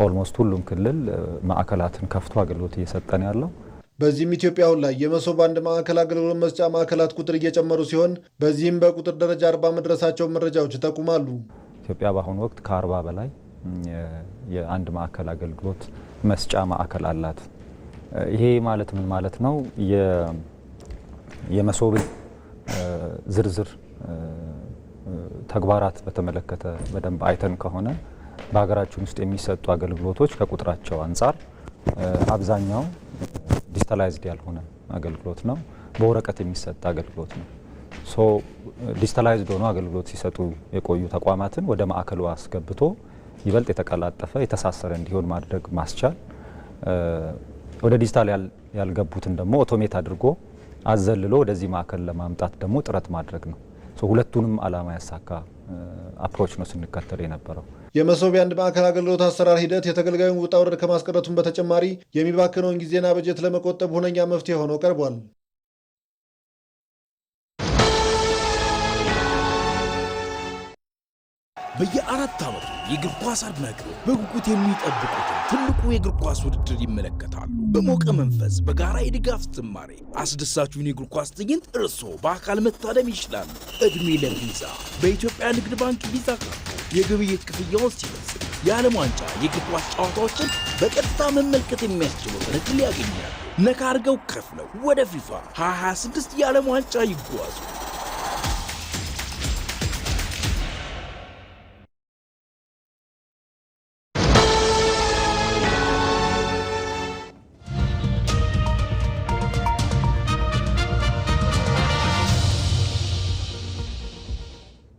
ኦልሞስት ሁሉም ክልል ማዕከላትን ከፍቶ አገልግሎት እየሰጠ ነው ያለው። በዚህም ኢትዮጵያ አሁን ላይ የመሶብ አንድ ማዕከል አገልግሎት መስጫ ማዕከላት ቁጥር እየጨመሩ ሲሆን በዚህም በቁጥር ደረጃ 40 መድረሳቸውን መረጃዎች ይጠቁማሉ። ኢትዮጵያ በአሁኑ ወቅት ከ40 በላይ የአንድ ማዕከል አገልግሎት መስጫ ማዕከል አላት። ይሄ ማለት ምን ማለት ነው? የመሶብን ዝርዝር ተግባራት በተመለከተ በደንብ አይተን ከሆነ በሀገራችን ውስጥ የሚሰጡ አገልግሎቶች ከቁጥራቸው አንጻር አብዛኛው ዲጂታላይዝድ ያልሆነ አገልግሎት ነው። በወረቀት የሚሰጥ አገልግሎት ነው። ዲጂታላይዝድ ሆኖ አገልግሎት ሲሰጡ የቆዩ ተቋማትን ወደ ማዕከሉ አስገብቶ ይበልጥ የተቀላጠፈ የተሳሰረ እንዲሆን ማድረግ ማስቻል፣ ወደ ዲጂታል ያልገቡትን ደግሞ ኦቶሜት አድርጎ አዘልሎ ወደዚህ ማዕከል ለማምጣት ደግሞ ጥረት ማድረግ ነው። ሁለቱንም ዓላማ ያሳካ አፕሮች ነው ስንከተል የነበረው። የመሶብ የአንድ ማዕከል አገልግሎት አሰራር ሂደት የተገልጋዩን ውጣ ውረድ ከማስቀረቱን በተጨማሪ የሚባክነውን ጊዜና በጀት ለመቆጠብ ሁነኛ መፍትሄ ሆኖ ቀርቧል። በየ4 ዓመቱ የእግር ኳስ አድናቂዎች በጉጉት የሚጠብቁትን ትልቁ የእግር ኳስ ውድድር ይመለከታሉ። በሞቀ መንፈስ በጋራ የድጋፍ ዝማሬ አስደሳቹን የእግር ኳስ ትዕይንት እርስዎ በአካል መታደም ይችላሉ። ዕድሜ ለቪዛ! በኢትዮጵያ ንግድ ባንክ ቪዛ ካርድ የግብይት ክፍያውን ሲፈጽሙ የዓለም ዋንጫ የእግር ኳስ ጨዋታዎችን በቀጥታ መመልከት የሚያስችሉትን ዕድል ያገኛሉ። ነካ አድርገው ከፍለው ወደ ፊፋ 2026 የዓለም ዋንጫ ይጓዙ።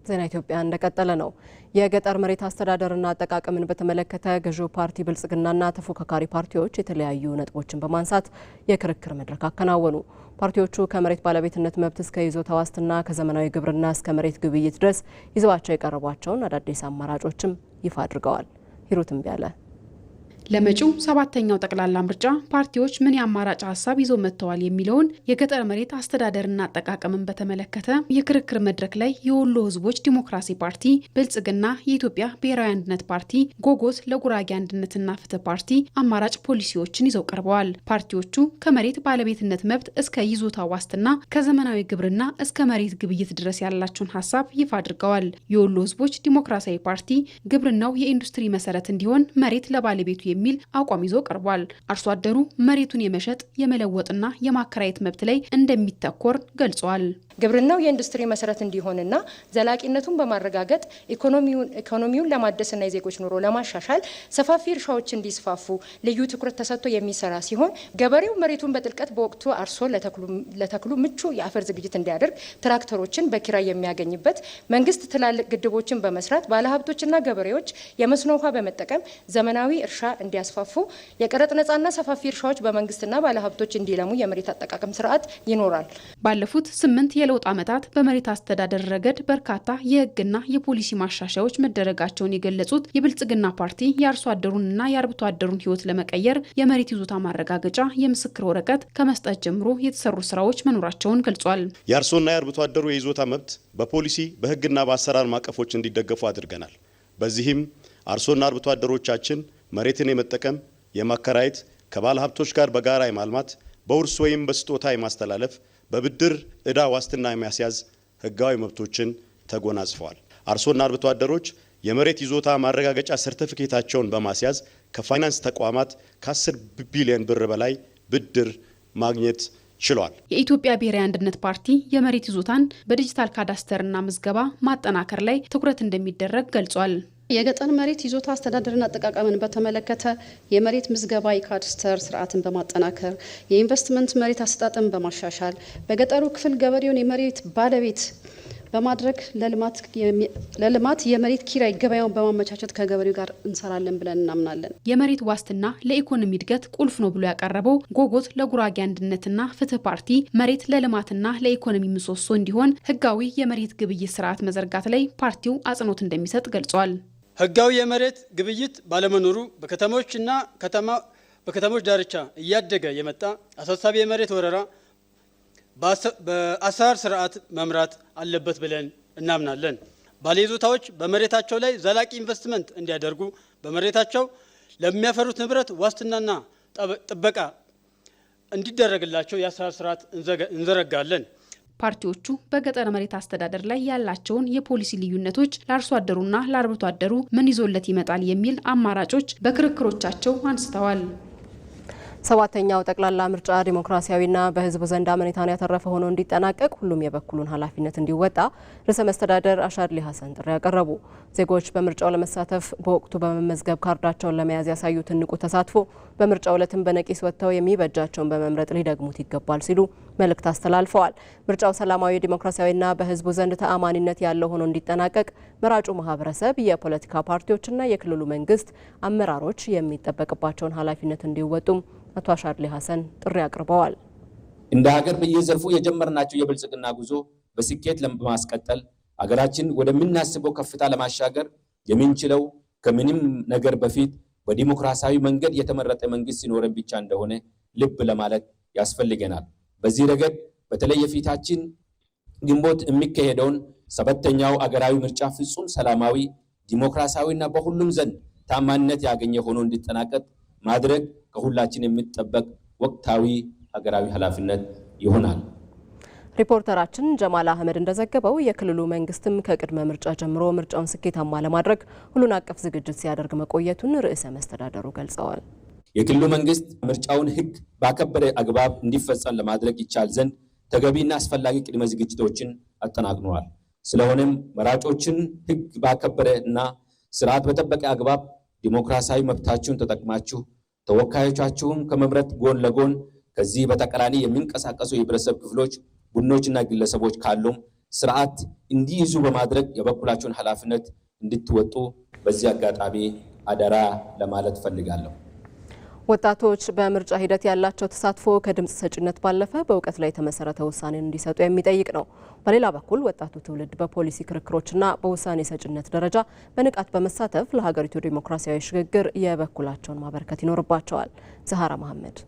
ዜና ኢትዮጵያ እንደቀጠለ ነው። የገጠር መሬት አስተዳደርና አጠቃቀምን በተመለከተ ገዢው ፓርቲ ብልጽግናና ተፎካካሪ ፓርቲዎች የተለያዩ ነጥቦችን በማንሳት የክርክር መድረክ አከናወኑ። ፓርቲዎቹ ከመሬት ባለቤትነት መብት እስከ ይዞታ ዋስትና፣ ከዘመናዊ ግብርና እስከ መሬት ግብይት ድረስ ይዘዋቸው የቀረቧቸውን አዳዲስ አማራጮችም ይፋ አድርገዋል። ሂሩትም ቢያለ ለመጪው 7ኛው ጠቅላላ ምርጫ ፓርቲዎች ምን የአማራጭ ሀሳብ ይዞ መጥተዋል የሚለውን የገጠር መሬት አስተዳደርና አጠቃቀምን በተመለከተ የክርክር መድረክ ላይ የወሎ ሕዝቦች ዲሞክራሲ ፓርቲ፣ ብልጽግና፣ የኢትዮጵያ ብሔራዊ አንድነት ፓርቲ፣ ጎጎት ለጉራጌ አንድነትና ፍትህ ፓርቲ አማራጭ ፖሊሲዎችን ይዘው ቀርበዋል። ፓርቲዎቹ ከመሬት ባለቤትነት መብት እስከ ይዞታ ዋስትና፣ ከዘመናዊ ግብርና እስከ መሬት ግብይት ድረስ ያላቸውን ሀሳብ ይፋ አድርገዋል። የወሎ ሕዝቦች ዲሞክራሲያዊ ፓርቲ ግብርናው የኢንዱስትሪ መሰረት እንዲሆን መሬት ለባለቤቱ የሚል አቋም ይዞ ቀርቧል። አርሶ አደሩ መሬቱን የመሸጥ የመለወጥና የማከራየት መብት ላይ እንደሚተኮር ገልጿል። ግብርናው የኢንዱስትሪ መሰረት እንዲሆንና ዘላቂነቱን በማረጋገጥ ኢኮኖሚውን ለማደስና የዜጎች ኑሮ ለማሻሻል ሰፋፊ እርሻዎች እንዲስፋፉ ልዩ ትኩረት ተሰጥቶ የሚሰራ ሲሆን ገበሬው መሬቱን በጥልቀት በወቅቱ አርሶ ለተክሉ ምቹ የአፈር ዝግጅት እንዲያደርግ ትራክተሮችን በኪራይ የሚያገኝበት፣ መንግስት ትላልቅ ግድቦችን በመስራት ባለሀብቶችና ገበሬዎች የመስኖ ውሃ በመጠቀም ዘመናዊ እርሻ እንዲያስፋፉ፣ የቀረጥ ነጻና ሰፋፊ እርሻዎች በመንግስትና ባለሀብቶች እንዲለሙ የመሬት አጠቃቀም ስርዓት ይኖራል። ባለፉት 8 የለውጥ ዓመታት በመሬት አስተዳደር ረገድ በርካታ የህግና የፖሊሲ ማሻሻያዎች መደረጋቸውን የገለጹት የብልጽግና ፓርቲ የአርሶ አደሩንና የአርብቶ አደሩን ህይወት ለመቀየር የመሬት ይዞታ ማረጋገጫ የምስክር ወረቀት ከመስጠት ጀምሮ የተሰሩ ስራዎች መኖራቸውን ገልጿል። የአርሶና የአርብቶ አደሩ የይዞታ መብት በፖሊሲ በህግና በአሰራር ማቀፎች እንዲደገፉ አድርገናል። በዚህም አርሶና አርብቶ አደሮቻችን መሬትን የመጠቀም የማከራየት፣ ከባለ ሀብቶች ጋር በጋራ የማልማት፣ በውርስ ወይም በስጦታ የማስተላለፍ፣ በብድር ዕዳ ዋስትና የሚያስያዝ ህጋዊ መብቶችን ተጎናጽፈዋል። አርሶና አርብቶ አደሮች የመሬት ይዞታ ማረጋገጫ ሰርቲፊኬታቸውን በማስያዝ ከፋይናንስ ተቋማት ከ10 ቢሊዮን ብር በላይ ብድር ማግኘት ችሏል። የኢትዮጵያ ብሔራዊ አንድነት ፓርቲ የመሬት ይዞታን በዲጂታል ካዳስተርና ምዝገባ ማጠናከር ላይ ትኩረት እንደሚደረግ ገልጿል። የገጠር መሬት ይዞታ አስተዳደርና አጠቃቀምን በተመለከተ የመሬት ምዝገባ የካዳስተር ስርዓትን በማጠናከር የኢንቨስትመንት መሬት አሰጣጥን በማሻሻል በገጠሩ ክፍል ገበሬውን የመሬት ባለቤት በማድረግ ለልማት የመሬት ኪራይ ገበያውን በማመቻቸት ከገበሬው ጋር እንሰራለን ብለን እናምናለን። የመሬት ዋስትና ለኢኮኖሚ እድገት ቁልፍ ነው ብሎ ያቀረበው ጎጎት ለጉራጌ አንድነትና ፍትህ ፓርቲ መሬት ለልማትና ለኢኮኖሚ ምሰሶ እንዲሆን ህጋዊ የመሬት ግብይት ስርዓት መዘርጋት ላይ ፓርቲው አጽንኦት እንደሚሰጥ ገልጿል። ህጋዊ የመሬት ግብይት ባለመኖሩ በከተሞች ዳርቻ እያደገ የመጣ አሳሳቢ የመሬት ወረራ በአሰራር ስርዓት መምራት አለበት ብለን እናምናለን። ባለይዞታዎች በመሬታቸው ላይ ዘላቂ ኢንቨስትመንት እንዲያደርጉ በመሬታቸው ለሚያፈሩት ንብረት ዋስትናና ጥበቃ እንዲደረግላቸው የአሰራር ስርዓት እንዘረጋለን። ፓርቲዎቹ በገጠር መሬት አስተዳደር ላይ ያላቸውን የፖሊሲ ልዩነቶች ለአርሶ አደሩና ለአርብቶ አደሩ ምን ይዞለት ይመጣል የሚል አማራጮች በክርክሮቻቸው አንስተዋል። ሰባተኛው ጠቅላላ ምርጫ ዲሞክራሲያዊና በህዝቡ ዘንድ አመኔታን ያተረፈ ሆኖ እንዲጠናቀቅ ሁሉም የበኩሉን ኃላፊነት እንዲወጣ ርዕሰ መስተዳደር አሻድሊ ሀሰን ጥሪ ያቀረቡ። ዜጎች በምርጫው ለመሳተፍ በወቅቱ በመመዝገብ ካርዳቸውን ለመያዝ ያሳዩትን ንቁ ተሳትፎ በምርጫው ዕለትም በነቂስ ወጥተው የሚበጃቸውን በመምረጥ ሊደግሙት ይገባል ሲሉ መልእክት አስተላልፈዋል። ምርጫው ሰላማዊ፣ ዲሞክራሲያዊና በህዝቡ ዘንድ ተአማኒነት ያለው ሆኖ እንዲጠናቀቅ መራጩ ማህበረሰብ፣ የፖለቲካ ፓርቲዎችና የክልሉ መንግስት አመራሮች የሚጠበቅባቸውን ኃላፊነት እንዲወጡም አቶ አሻድሊ ሀሰን ጥሪ አቅርበዋል። እንደ ሀገር በየዘርፉ የጀመርናቸው የብልጽግና ጉዞ በስኬት ለማስቀጠል ሀገራችን ወደምናስበው ከፍታ ለማሻገር የምንችለው ከምንም ነገር በፊት በዲሞክራሲያዊ መንገድ የተመረጠ መንግስት ሲኖረን ብቻ እንደሆነ ልብ ለማለት ያስፈልገናል። በዚህ ረገድ በተለይ የፊታችን ግንቦት የሚካሄደውን ሰባተኛው አገራዊ ምርጫ ፍጹም ሰላማዊ፣ ዲሞክራሲያዊና በሁሉም ዘንድ ታማኝነት ያገኘ ሆኖ እንዲጠናቀቅ ማድረግ ከሁላችን የሚጠበቅ ወቅታዊ ሀገራዊ ኃላፊነት ይሆናል። ሪፖርተራችን ጀማል አህመድ እንደዘገበው የክልሉ መንግስትም ከቅድመ ምርጫ ጀምሮ ምርጫውን ስኬታማ ለማድረግ ሁሉን አቀፍ ዝግጅት ሲያደርግ መቆየቱን ርዕሰ መስተዳደሩ ገልጸዋል። የክልሉ መንግስት ምርጫውን ሕግ ባከበረ አግባብ እንዲፈጸም ለማድረግ ይቻል ዘንድ ተገቢና አስፈላጊ ቅድመ ዝግጅቶችን አጠናቅነዋል። ስለሆነም መራጮችን ሕግ ባከበረ እና ስርዓት በጠበቀ አግባብ ዲሞክራሲያዊ መብታችሁን ተጠቅማችሁ ተወካዮቻችሁን ከመምረጥ ጎን ለጎን ከዚህ በተቃራኒ የሚንቀሳቀሱ የህብረተሰብ ክፍሎች፣ ቡድኖችና ግለሰቦች ካሉም ስርዓት እንዲይዙ በማድረግ የበኩላቸውን ኃላፊነት እንድትወጡ በዚህ አጋጣሚ አደራ ለማለት ፈልጋለሁ። ወጣቶች በምርጫ ሂደት ያላቸው ተሳትፎ ከድምጽ ሰጭነት ባለፈ በእውቀት ላይ የተመሰረተ ውሳኔን እንዲሰጡ የሚጠይቅ ነው። በሌላ በኩል ወጣቱ ትውልድ በፖሊሲ ክርክሮችና በውሳኔ ሰጭነት ደረጃ በንቃት በመሳተፍ ለሀገሪቱ ዲሞክራሲያዊ ሽግግር የበኩላቸውን ማበርከት ይኖርባቸዋል። ዛህራ መሐመድ።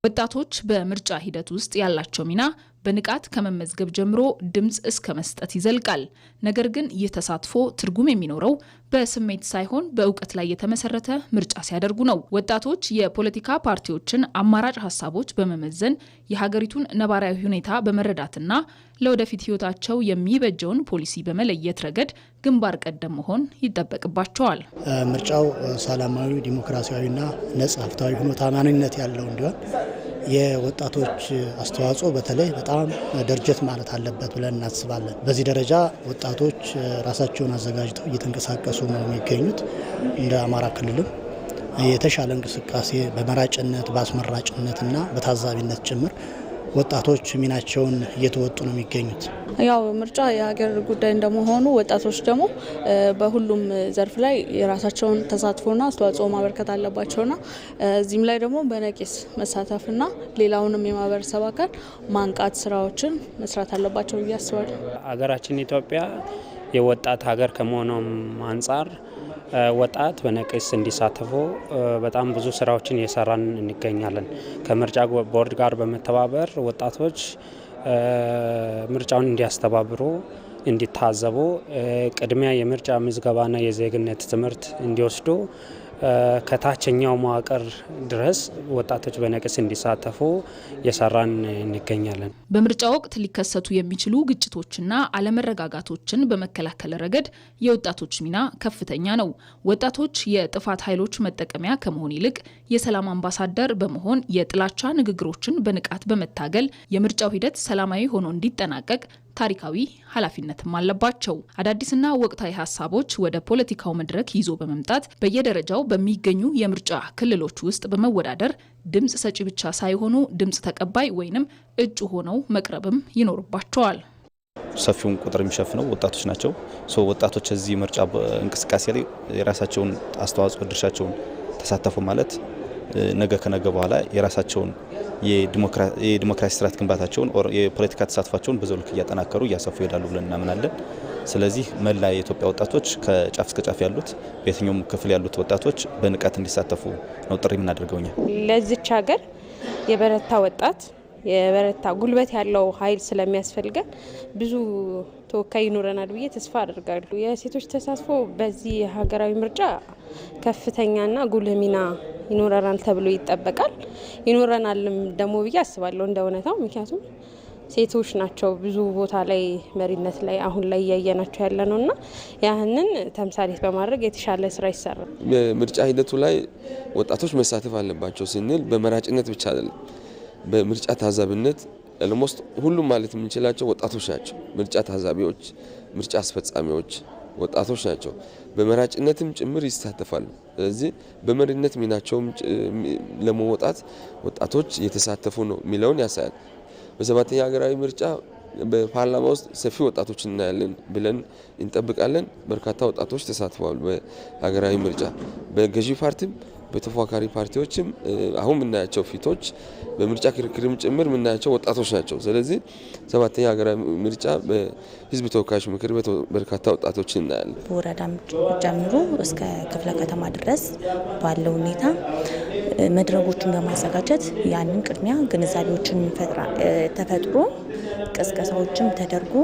ወጣቶች በምርጫ ሂደት ውስጥ ያላቸው ሚና በንቃት ከመመዝገብ ጀምሮ ድምጽ እስከ መስጠት ይዘልቃል። ነገር ግን ይህ ተሳትፎ ትርጉም የሚኖረው በስሜት ሳይሆን በእውቀት ላይ የተመሰረተ ምርጫ ሲያደርጉ ነው። ወጣቶች የፖለቲካ ፓርቲዎችን አማራጭ ሀሳቦች በመመዘን የሀገሪቱን ነባራዊ ሁኔታ በመረዳትና ለወደፊት ህይወታቸው የሚበጀውን ፖሊሲ በመለየት ረገድ ግንባር ቀደም መሆን ይጠበቅባቸዋል። ምርጫው ሰላማዊ፣ ዲሞክራሲያዊና ነጻ፣ ፍትሃዊ ሆኖ ታማኝነት ያለው እንዲሆን የወጣቶች አስተዋጽኦ በተለይ በጣም ደርጀት ማለት አለበት ብለን እናስባለን። በዚህ ደረጃ ወጣቶች ራሳቸውን አዘጋጅተው እየተንቀሳቀሱ ነው የሚገኙት። እንደ አማራ ክልልም የተሻለ እንቅስቃሴ በመራጭነት በአስመራጭነትና በታዛቢነት ጭምር ወጣቶች ሚናቸውን እየተወጡ ነው የሚገኙት። ያው ምርጫ የሀገር ጉዳይ እንደመሆኑ ወጣቶች ደግሞ በሁሉም ዘርፍ ላይ የራሳቸውን ተሳትፎና አስተዋጽኦ ማበርከት አለባቸውና እዚህም ላይ ደግሞ በነቂስ መሳተፍና ሌላውንም የማህበረሰብ አካል ማንቃት ስራዎችን መስራት አለባቸው ብዬ አስባለሁ። ሀገራችን ኢትዮጵያ የወጣት ሀገር ከመሆኗም አንጻር ወጣት በነቂስ እንዲሳተፉ በጣም ብዙ ስራዎችን እየሰራን እንገኛለን። ከምርጫ ቦርድ ጋር በመተባበር ወጣቶች ምርጫውን እንዲያስተባብሩ፣ እንዲታዘቡ፣ ቅድሚያ የምርጫ ምዝገባና የዜግነት ትምህርት እንዲወስዱ ከታችኛው መዋቅር ድረስ ወጣቶች በነቂስ እንዲሳተፉ እየሰራን እንገኛለን። በምርጫ ወቅት ሊከሰቱ የሚችሉ ግጭቶችና አለመረጋጋቶችን በመከላከል ረገድ የወጣቶች ሚና ከፍተኛ ነው። ወጣቶች የጥፋት ኃይሎች መጠቀሚያ ከመሆን ይልቅ የሰላም አምባሳደር በመሆን የጥላቻ ንግግሮችን በንቃት በመታገል የምርጫው ሂደት ሰላማዊ ሆኖ እንዲጠናቀቅ ታሪካዊ ኃላፊነትም አለባቸው። አዳዲስና ወቅታዊ ሀሳቦች ወደ ፖለቲካው መድረክ ይዞ በመምጣት በየደረጃው በሚገኙ የምርጫ ክልሎች ውስጥ በመወዳደር ድምጽ ሰጪ ብቻ ሳይሆኑ ድምጽ ተቀባይ ወይንም እጩ ሆነው መቅረብም ይኖርባቸዋል። ሰፊውን ቁጥር የሚሸፍነው ወጣቶች ናቸው። ወጣቶች እዚህ ምርጫ እንቅስቃሴ ላይ የራሳቸውን አስተዋጽኦ ድርሻቸውን ተሳተፉ ማለት ነገ ከነገ በኋላ የራሳቸውን የዲሞክራሲ ስርዓት ግንባታቸውን የፖለቲካ ተሳትፏቸውን በዛው ልክ እያጠናከሩ እያሰፉ ይሄዳሉ ብለን እናምናለን። ስለዚህ መላ የኢትዮጵያ ወጣቶች ከጫፍ እስከ ጫፍ ያሉት በየትኛውም ክፍል ያሉት ወጣቶች በንቃት እንዲሳተፉ ነው ጥሪ የምናደርገውኛ። ለዚች ሀገር የበረታ ወጣት የበረታ ጉልበት ያለው ኃይል ስለሚያስፈልገን ብዙ ተወካይ ይኖረናል ብዬ ተስፋ አደርጋለሁ። የሴቶች ተሳትፎ በዚህ ሀገራዊ ምርጫ ከፍተኛና ጉልህ ሚና ይኖረናል ተብሎ ይጠበቃል። ይኖረናልም ደግሞ ብዬ አስባለሁ እንደ እውነታው። ምክንያቱም ሴቶች ናቸው ብዙ ቦታ ላይ መሪነት ላይ አሁን ላይ እያየናቸው ያለ ነውና ያህንን ተምሳሌት በማድረግ የተሻለ ስራ ይሰራል። በምርጫ ሂደቱ ላይ ወጣቶች መሳተፍ አለባቸው ስንል በመራጭነት ብቻ አይደለም፣ በምርጫ ታዛቢነት ኦልሞስት ሁሉም ማለት የምንችላቸው ወጣቶች ናቸው። ምርጫ ታዛቢዎች፣ ምርጫ አስፈጻሚዎች ወጣቶች ናቸው። በመራጭነትም ጭምር ይሳተፋሉ። ስለዚህ በመሪነት ሚናቸውም ለመወጣት ወጣቶች የተሳተፉ ነው የሚለውን ያሳያል። በሰባተኛ ሀገራዊ ምርጫ በፓርላማ ውስጥ ሰፊ ወጣቶች እናያለን ብለን እንጠብቃለን። በርካታ ወጣቶች ተሳትፈዋል በሀገራዊ ምርጫ በገዢ ፓርቲም በተፎካካሪ ፓርቲዎችም አሁን የምናያቸው ፊቶች በምርጫ ክርክርም ጭምር የምናያቸው ወጣቶች ናቸው። ስለዚህ ሰባተኛ ሀገራዊ ምርጫ በሕዝብ ተወካዮች ምክር ቤት በርካታ ወጣቶችን እናያለን። በወረዳ ጀምሮ እስከ ክፍለ ከተማ ድረስ ባለው ሁኔታ መድረኮችን በማዘጋጀት ያንን ቅድሚያ ግንዛቤዎችን ተፈጥሮ ቅስቀሳዎችም ተደርጎ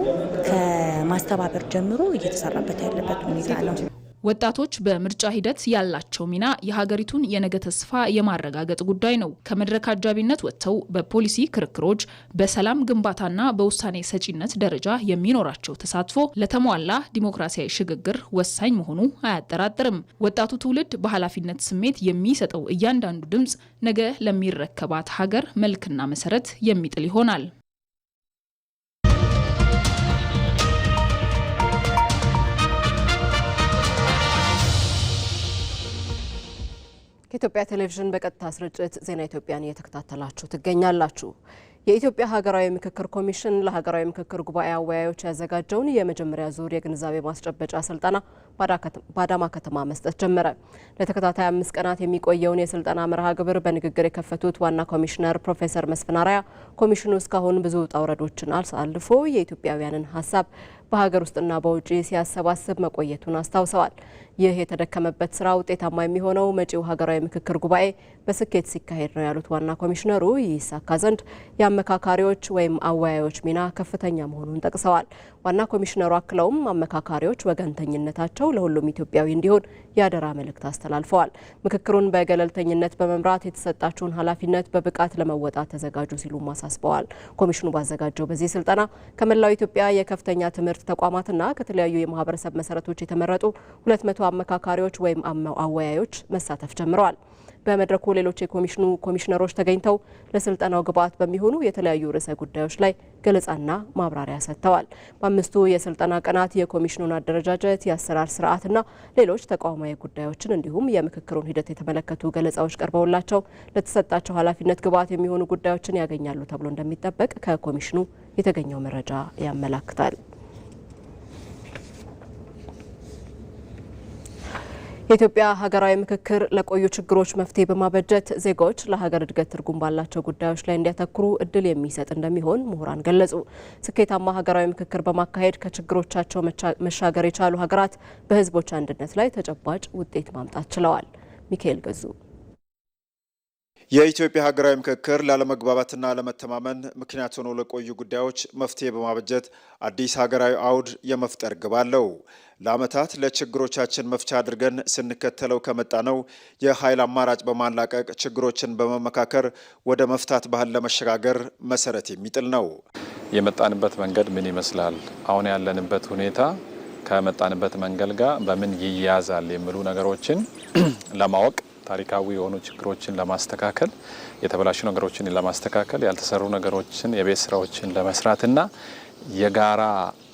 ከማስተባበር ጀምሮ እየተሰራበት ያለበት ሁኔታ ነው። ወጣቶች በምርጫ ሂደት ያላቸው ሚና የሀገሪቱን የነገ ተስፋ የማረጋገጥ ጉዳይ ነው። ከመድረክ አጃቢነት ወጥተው በፖሊሲ ክርክሮች፣ በሰላም ግንባታና በውሳኔ ሰጪነት ደረጃ የሚኖራቸው ተሳትፎ ለተሟላ ዲሞክራሲያዊ ሽግግር ወሳኝ መሆኑ አያጠራጥርም። ወጣቱ ትውልድ በኃላፊነት ስሜት የሚሰጠው እያንዳንዱ ድምፅ ነገ ለሚረከባት ሀገር መልክና መሰረት የሚጥል ይሆናል። ከኢትዮጵያ ቴሌቪዥን በቀጥታ ስርጭት ዜና ኢትዮጵያን እየተከታተላችሁ ትገኛላችሁ። የኢትዮጵያ ሀገራዊ ምክክር ኮሚሽን ለሀገራዊ ምክክር ጉባኤ አወያዮች ያዘጋጀውን የመጀመሪያ ዙር የግንዛቤ ማስጨበጫ ስልጠና በአዳማ ከተማ መስጠት ጀመረ። ለተከታታይ 5 ቀናት የሚቆየውን የስልጠና መርሃ ግብር በንግግር የከፈቱት ዋና ኮሚሽነር ፕሮፌሰር መስፍን አርአያ ኮሚሽኑ እስካሁን ብዙ ውጣ ውረዶችን አልፎ የኢትዮጵያውያንን ሀሳብ በሀገር ውስጥና በውጭ ሲያሰባስብ መቆየቱን አስታውሰዋል። ይህ የተደከመበት ስራ ውጤታማ የሚሆነው መጪው ሀገራዊ ምክክር ጉባኤ በስኬት ሲካሄድ ነው ያሉት ዋና ኮሚሽነሩ ይሳካ ዘንድ የአመካካሪዎች ወይም አወያዮች ሚና ከፍተኛ መሆኑን ጠቅሰዋል። ዋና ኮሚሽነሩ አክለውም አመካካሪዎች ወገንተኝነታቸው ለሁሉም ኢትዮጵያዊ እንዲሆን ያደራ መልእክት አስተላልፈዋል። ምክክሩን በገለልተኝነት በመምራት የተሰጣቸውን ኃላፊነት በብቃት ለመወጣት ተዘጋጁ ሲሉም አሳስበዋል። ኮሚሽኑ ባዘጋጀው በዚህ ስልጠና ከመላው ኢትዮጵያ የከፍተኛ ትምህርት ተቋማትና ከተለያዩ የማህበረሰብ መሰረቶች የተመረጡ 200 አመካካሪዎች ወይም አወያዮች መሳተፍ ጀምረዋል። በመድረኩ ሌሎች የኮሚሽኑ ኮሚሽነሮች ተገኝተው ለስልጠናው ግብዓት በሚሆኑ የተለያዩ ርዕሰ ጉዳዮች ላይ ገለጻና ማብራሪያ ሰጥተዋል። በአምስቱ የስልጠና ቀናት የኮሚሽኑን አደረጃጀት፣ የአሰራር ስርዓትና ሌሎች ተቋማዊ ጉዳዮችን እንዲሁም የምክክሩን ሂደት የተመለከቱ ገለጻዎች ቀርበውላቸው ለተሰጣቸው ኃላፊነት ግብዓት የሚሆኑ ጉዳዮችን ያገኛሉ ተብሎ እንደሚጠበቅ ከኮሚሽኑ የተገኘው መረጃ ያመላክታል። የኢትዮጵያ ሀገራዊ ምክክር ለቆዩ ችግሮች መፍትሄ በማበጀት ዜጎች ለሀገር እድገት ትርጉም ባላቸው ጉዳዮች ላይ እንዲያተኩሩ እድል የሚሰጥ እንደሚሆን ምሁራን ገለጹ። ስኬታማ ሀገራዊ ምክክር በማካሄድ ከችግሮቻቸው መሻገር የቻሉ ሀገራት በሕዝቦች አንድነት ላይ ተጨባጭ ውጤት ማምጣት ችለዋል። ሚካኤል ገዙ የኢትዮጵያ ሀገራዊ ምክክር ላለመግባባትና ለመተማመን ምክንያት ሆኖ ለቆዩ ጉዳዮች መፍትሄ በማበጀት አዲስ ሀገራዊ አውድ የመፍጠር ግብ አለው። ለዓመታት ለችግሮቻችን መፍቻ አድርገን ስንከተለው ከመጣ ነው የኃይል አማራጭ በማላቀቅ ችግሮችን በመመካከር ወደ መፍታት ባህል ለመሸጋገር መሰረት የሚጥል ነው። የመጣንበት መንገድ ምን ይመስላል? አሁን ያለንበት ሁኔታ ከመጣንበት መንገድ ጋር በምን ይያዛል የሚሉ ነገሮችን ለማወቅ ታሪካዊ የሆኑ ችግሮችን ለማስተካከል የተበላሹ ነገሮችን ለማስተካከል ያልተሰሩ ነገሮችን የቤት ስራዎችን ለመስራትና የጋራ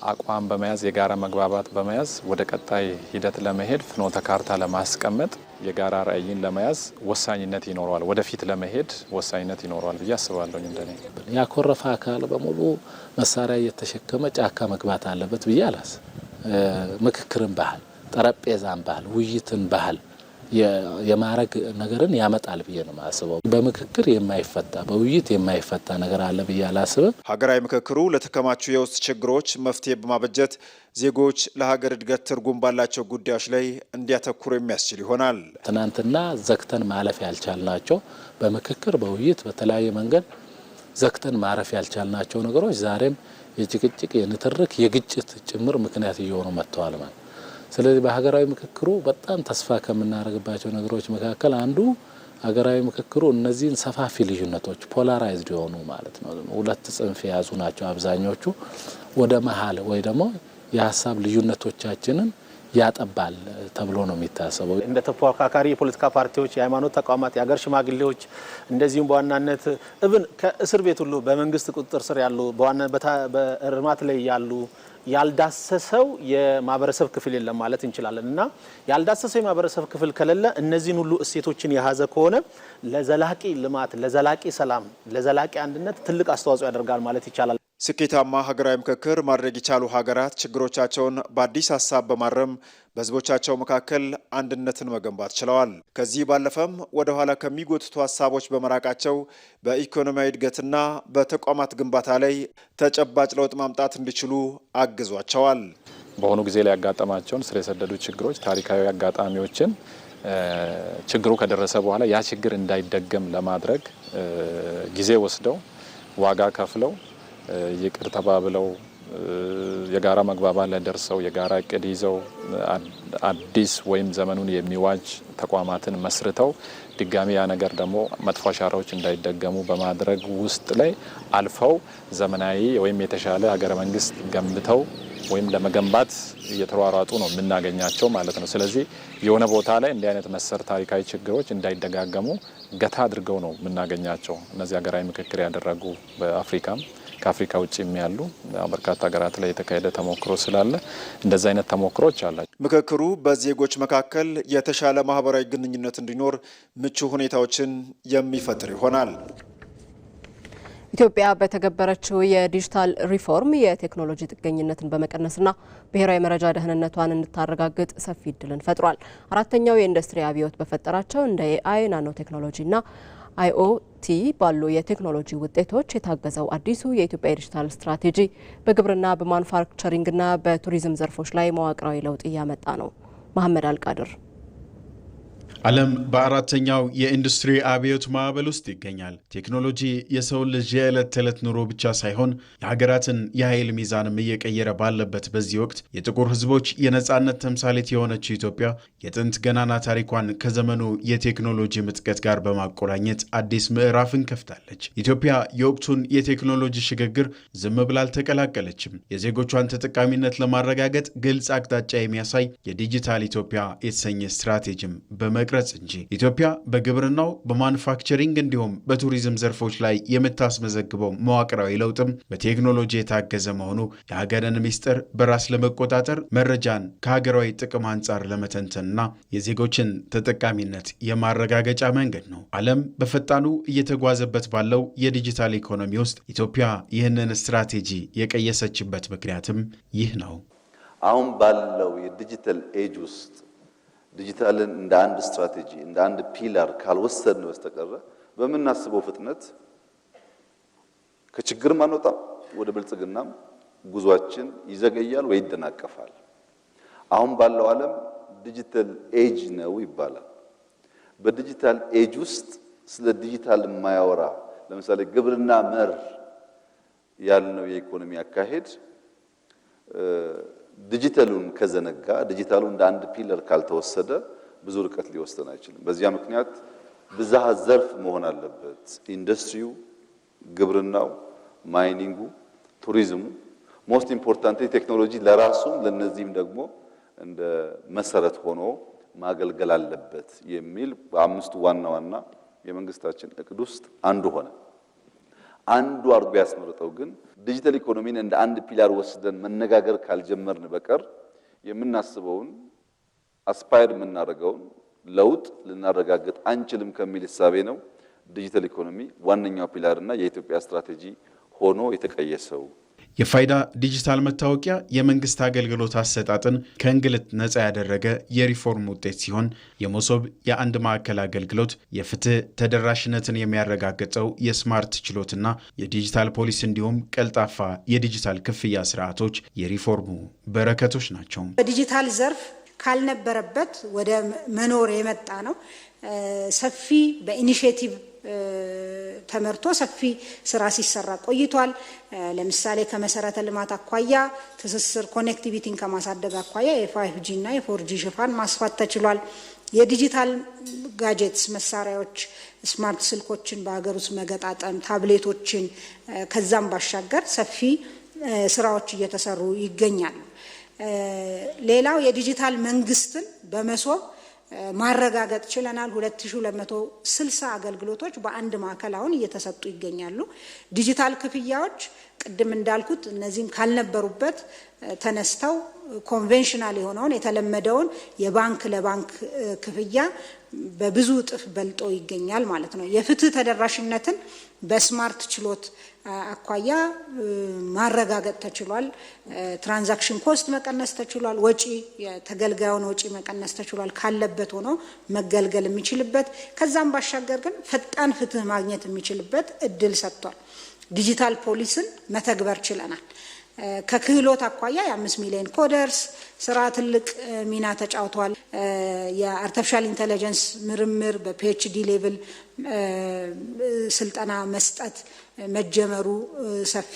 አቋም በመያዝ የጋራ መግባባት በመያዝ ወደ ቀጣይ ሂደት ለመሄድ ፍኖተ ካርታ ለማስቀመጥ የጋራ ራዕይን ለመያዝ ወሳኝነት ይኖረዋል። ወደፊት ለመሄድ ወሳኝነት ይኖረዋል ብዬ አስባለሁ። እንደኔ ያኮረፈ አካል በሙሉ መሳሪያ እየተሸከመ ጫካ መግባት አለበት ብዬ አላስብ። ምክክርን ባህል፣ ጠረጴዛን ባህል፣ ውይይትን ባህል የማረግ ነገርን ያመጣል ብዬ ነው የማስበው። በምክክር የማይፈታ በውይይት የማይፈታ ነገር አለ ብዬ አላስብም። ሀገራዊ ምክክሩ ለተከማቹ የውስጥ ችግሮች መፍትሄ በማበጀት ዜጎች ለሀገር እድገት ትርጉም ባላቸው ጉዳዮች ላይ እንዲያተኩሩ የሚያስችል ይሆናል። ትናንትና ዘግተን ማለፍ ያልቻልናቸው በምክክር በውይይት በተለያየ መንገድ ዘግተን ማረፍ ያልቻልናቸው ነገሮች ዛሬም የጭቅጭቅ የንትርክ የግጭት ጭምር ምክንያት እየሆኑ መጥተዋል ማለት። ስለዚህ በሀገራዊ ምክክሩ በጣም ተስፋ ከምናደርግባቸው ነገሮች መካከል አንዱ ሀገራዊ ምክክሩ እነዚህን ሰፋፊ ልዩነቶች ፖላራይዝድ የሆኑ ማለት ነው፣ ሁለት ጽንፍ የያዙ ናቸው አብዛኞቹ፣ ወደ መሀል ወይ ደግሞ የሀሳብ ልዩነቶቻችንን ያጠባል ተብሎ ነው የሚታሰበው። እንደ ተፎካካሪ የፖለቲካ ፓርቲዎች፣ የሃይማኖት ተቋማት፣ የሀገር ሽማግሌዎች እንደዚሁም በዋናነት እብን ከእስር ቤት ሁሉ በመንግስት ቁጥጥር ስር ያሉ በዋናነት በእርማት ላይ ያሉ ያልዳሰሰው የማህበረሰብ ክፍል የለም ማለት እንችላለን እና ያልዳሰሰው የማህበረሰብ ክፍል ከሌለ እነዚህን ሁሉ እሴቶችን የያዘ ከሆነ ለዘላቂ ልማት፣ ለዘላቂ ሰላም፣ ለዘላቂ አንድነት ትልቅ አስተዋጽኦ ያደርጋል ማለት ይቻላል። ስኬታማ ሀገራዊ ምክክር ማድረግ የቻሉ ሀገራት ችግሮቻቸውን በአዲስ ሀሳብ በማረም በህዝቦቻቸው መካከል አንድነትን መገንባት ችለዋል። ከዚህ ባለፈም ወደ ኋላ ከሚጎትቱ ሀሳቦች በመራቃቸው በኢኮኖሚያዊ እድገትና በተቋማት ግንባታ ላይ ተጨባጭ ለውጥ ማምጣት እንዲችሉ አግዟቸዋል። በአሁኑ ጊዜ ላይ ያጋጠማቸውን ስር የሰደዱ ችግሮች፣ ታሪካዊ አጋጣሚዎችን ችግሩ ከደረሰ በኋላ ያ ችግር እንዳይደገም ለማድረግ ጊዜ ወስደው ዋጋ ከፍለው ይቅር ተባብለው የጋራ መግባባት ላይ ደርሰው የጋራ እቅድ ይዘው አዲስ ወይም ዘመኑን የሚዋጅ ተቋማትን መስርተው ድጋሚ ያ ነገር ደግሞ መጥፎ አሻራዎች እንዳይደገሙ በማድረግ ውስጥ ላይ አልፈው ዘመናዊ ወይም የተሻለ ሀገረ መንግስት ገንብተው ወይም ለመገንባት እየተሯሯጡ ነው የምናገኛቸው ማለት ነው። ስለዚህ የሆነ ቦታ ላይ እንዲህ አይነት መሰር ታሪካዊ ችግሮች እንዳይደጋገሙ ገታ አድርገው ነው የምናገኛቸው። እነዚህ ሀገራዊ ምክክር ያደረጉ በአፍሪካም ከአፍሪካ ውጭ ያሉ በርካታ ሀገራት ላይ የተካሄደ ተሞክሮ ስላለ እንደዚህ አይነት ተሞክሮች አላቸው። ምክክሩ በዜጎች መካከል የተሻለ ማህበራዊ ግንኙነት እንዲኖር ምቹ ሁኔታዎችን የሚፈጥር ይሆናል። ኢትዮጵያ በተገበረችው የዲጂታል ሪፎርም የቴክኖሎጂ ጥገኝነትን በመቀነስና ብሔራዊ መረጃ ደህንነቷን እንድታረጋግጥ ሰፊ እድልን ፈጥሯል። አራተኛው የኢንዱስትሪ አብዮት በፈጠራቸው እንደ ኤአይ፣ ናኖ ቴክኖሎጂና IoT ባሉ የቴክኖሎጂ ውጤቶች የታገዘው አዲሱ የኢትዮጵያ የዲጂታል ስትራቴጂ በግብርና በማኑፋክቸሪንግና በቱሪዝም ዘርፎች ላይ መዋቅራዊ ለውጥ እያመጣ ነው። መሐመድ አልቃድር። ዓለም በአራተኛው የኢንዱስትሪ አብዮት ማዕበል ውስጥ ይገኛል። ቴክኖሎጂ የሰው ልጅ የዕለት ተዕለት ኑሮ ብቻ ሳይሆን የሀገራትን የኃይል ሚዛንም እየቀየረ ባለበት በዚህ ወቅት የጥቁር ሕዝቦች የነጻነት ተምሳሌት የሆነችው ኢትዮጵያ የጥንት ገናና ታሪኳን ከዘመኑ የቴክኖሎጂ ምጥቀት ጋር በማቆራኘት አዲስ ምዕራፍን ከፍታለች። ኢትዮጵያ የወቅቱን የቴክኖሎጂ ሽግግር ዝም ብላ አልተቀላቀለችም። የዜጎቿን ተጠቃሚነት ለማረጋገጥ ግልጽ አቅጣጫ የሚያሳይ የዲጂታል ኢትዮጵያ የተሰኘ ስትራቴጂም በመቅረጽ እንጂ ኢትዮጵያ በግብርናው በማኑፋክቸሪንግ እንዲሁም በቱሪዝም ዘርፎች ላይ የምታስመዘግበው መዋቅራዊ ለውጥም በቴክኖሎጂ የታገዘ መሆኑ የሀገርን ሚስጥር በራስ ለመቆጣጠር መረጃን ከሀገራዊ ጥቅም አንጻር ለመተንተንና የዜጎችን ተጠቃሚነት የማረጋገጫ መንገድ ነው። ዓለም በፈጣኑ እየተጓዘበት ባለው የዲጂታል ኢኮኖሚ ውስጥ ኢትዮጵያ ይህንን ስትራቴጂ የቀየሰችበት ምክንያትም ይህ ነው። አሁን ባለው የዲጂታል ኤጅ ውስጥ ዲጂታልን እንደ አንድ ስትራቴጂ እንደ አንድ ፒላር ካልወሰድን በስተቀር በምናስበው ፍጥነት ከችግርም አንወጣም፣ ወደ ብልጽግናም ጉዟችን ይዘገያል ወይ ይደናቀፋል። አሁን ባለው ዓለም ዲጂታል ኤጅ ነው ይባላል። በዲጂታል ኤጅ ውስጥ ስለ ዲጂታል የማያወራ ለምሳሌ ግብርና መር ያልነው የኢኮኖሚ አካሄድ ዲጂታሉን ከዘነጋ ዲጂታሉ እንደ አንድ ፒለር ካልተወሰደ ብዙ ርቀት ሊወስደን አይችልም። በዚያ ምክንያት ብዝሃ ዘርፍ መሆን አለበት። ኢንዱስትሪው፣ ግብርናው፣ ማይኒንጉ፣ ቱሪዝሙ ሞስት ኢምፖርታንት ቴክኖሎጂ ለራሱም ለነዚህም ደግሞ እንደ መሰረት ሆኖ ማገልገል አለበት የሚል በአምስቱ ዋና ዋና የመንግስታችን እቅድ ውስጥ አንዱ ሆነ። አንዱ አርጎ ያስመረጠው ግን ዲጂታል ኢኮኖሚን እንደ አንድ ፒላር ወስደን መነጋገር ካልጀመርን በቀር የምናስበውን አስፓየር የምናደርገውን ለውጥ ልናረጋግጥ አንችልም ከሚል እሳቤ ነው ዲጂታል ኢኮኖሚ ዋነኛው ፒላርና የኢትዮጵያ ስትራቴጂ ሆኖ የተቀየሰው። የፋይዳ ዲጂታል መታወቂያ የመንግስት አገልግሎት አሰጣጥን ከእንግልት ነፃ ያደረገ የሪፎርም ውጤት ሲሆን የመሶብ የአንድ ማዕከል አገልግሎት የፍትህ ተደራሽነትን የሚያረጋግጠው የስማርት ችሎትና የዲጂታል ፖሊስ እንዲሁም ቀልጣፋ የዲጂታል ክፍያ ስርዓቶች የሪፎርሙ በረከቶች ናቸው። በዲጂታል ዘርፍ ካልነበረበት ወደ መኖር የመጣ ነው። ሰፊ በኢኒሼቲቭ ተመርቶ ሰፊ ስራ ሲሰራ ቆይቷል። ለምሳሌ ከመሰረተ ልማት አኳያ ትስስር ኮኔክቲቪቲን ከማሳደግ አኳያ የ5G እና የ4G ሽፋን ማስፋት ተችሏል። የዲጂታል ጋጀትስ መሳሪያዎች ስማርት ስልኮችን በሀገር ውስጥ መገጣጠም፣ ታብሌቶችን ከዛም ባሻገር ሰፊ ስራዎች እየተሰሩ ይገኛሉ። ሌላው የዲጂታል መንግስትን በመሶብ ማረጋገጥ ችለናል። 2260 አገልግሎቶች በአንድ ማዕከል አሁን እየተሰጡ ይገኛሉ። ዲጂታል ክፍያዎች ቅድም እንዳልኩት እነዚህም ካልነበሩበት ተነስተው ኮንቬንሽናል የሆነውን የተለመደውን የባንክ ለባንክ ክፍያ በብዙ እጥፍ በልጦ ይገኛል ማለት ነው። የፍትህ ተደራሽነትን በስማርት ችሎት አኳያ ማረጋገጥ ተችሏል። ትራንዛክሽን ኮስት መቀነስ ተችሏል። ወጪ የተገልጋዩን ወጪ መቀነስ ተችሏል። ካለበት ሆኖ መገልገል የሚችልበት ከዛም ባሻገር ግን ፈጣን ፍትህ ማግኘት የሚችልበት እድል ሰጥቷል። ዲጂታል ፖሊስን መተግበር ችለናል። ከክህሎት አኳያ የ5 ሚሊዮን ኮደርስ ስራ ትልቅ ሚና ተጫውቷል። የአርቲፊሻል ኢንተለጀንስ ምርምር በፒኤችዲ ሌቭል ስልጠና መስጠት መጀመሩ ሰፊ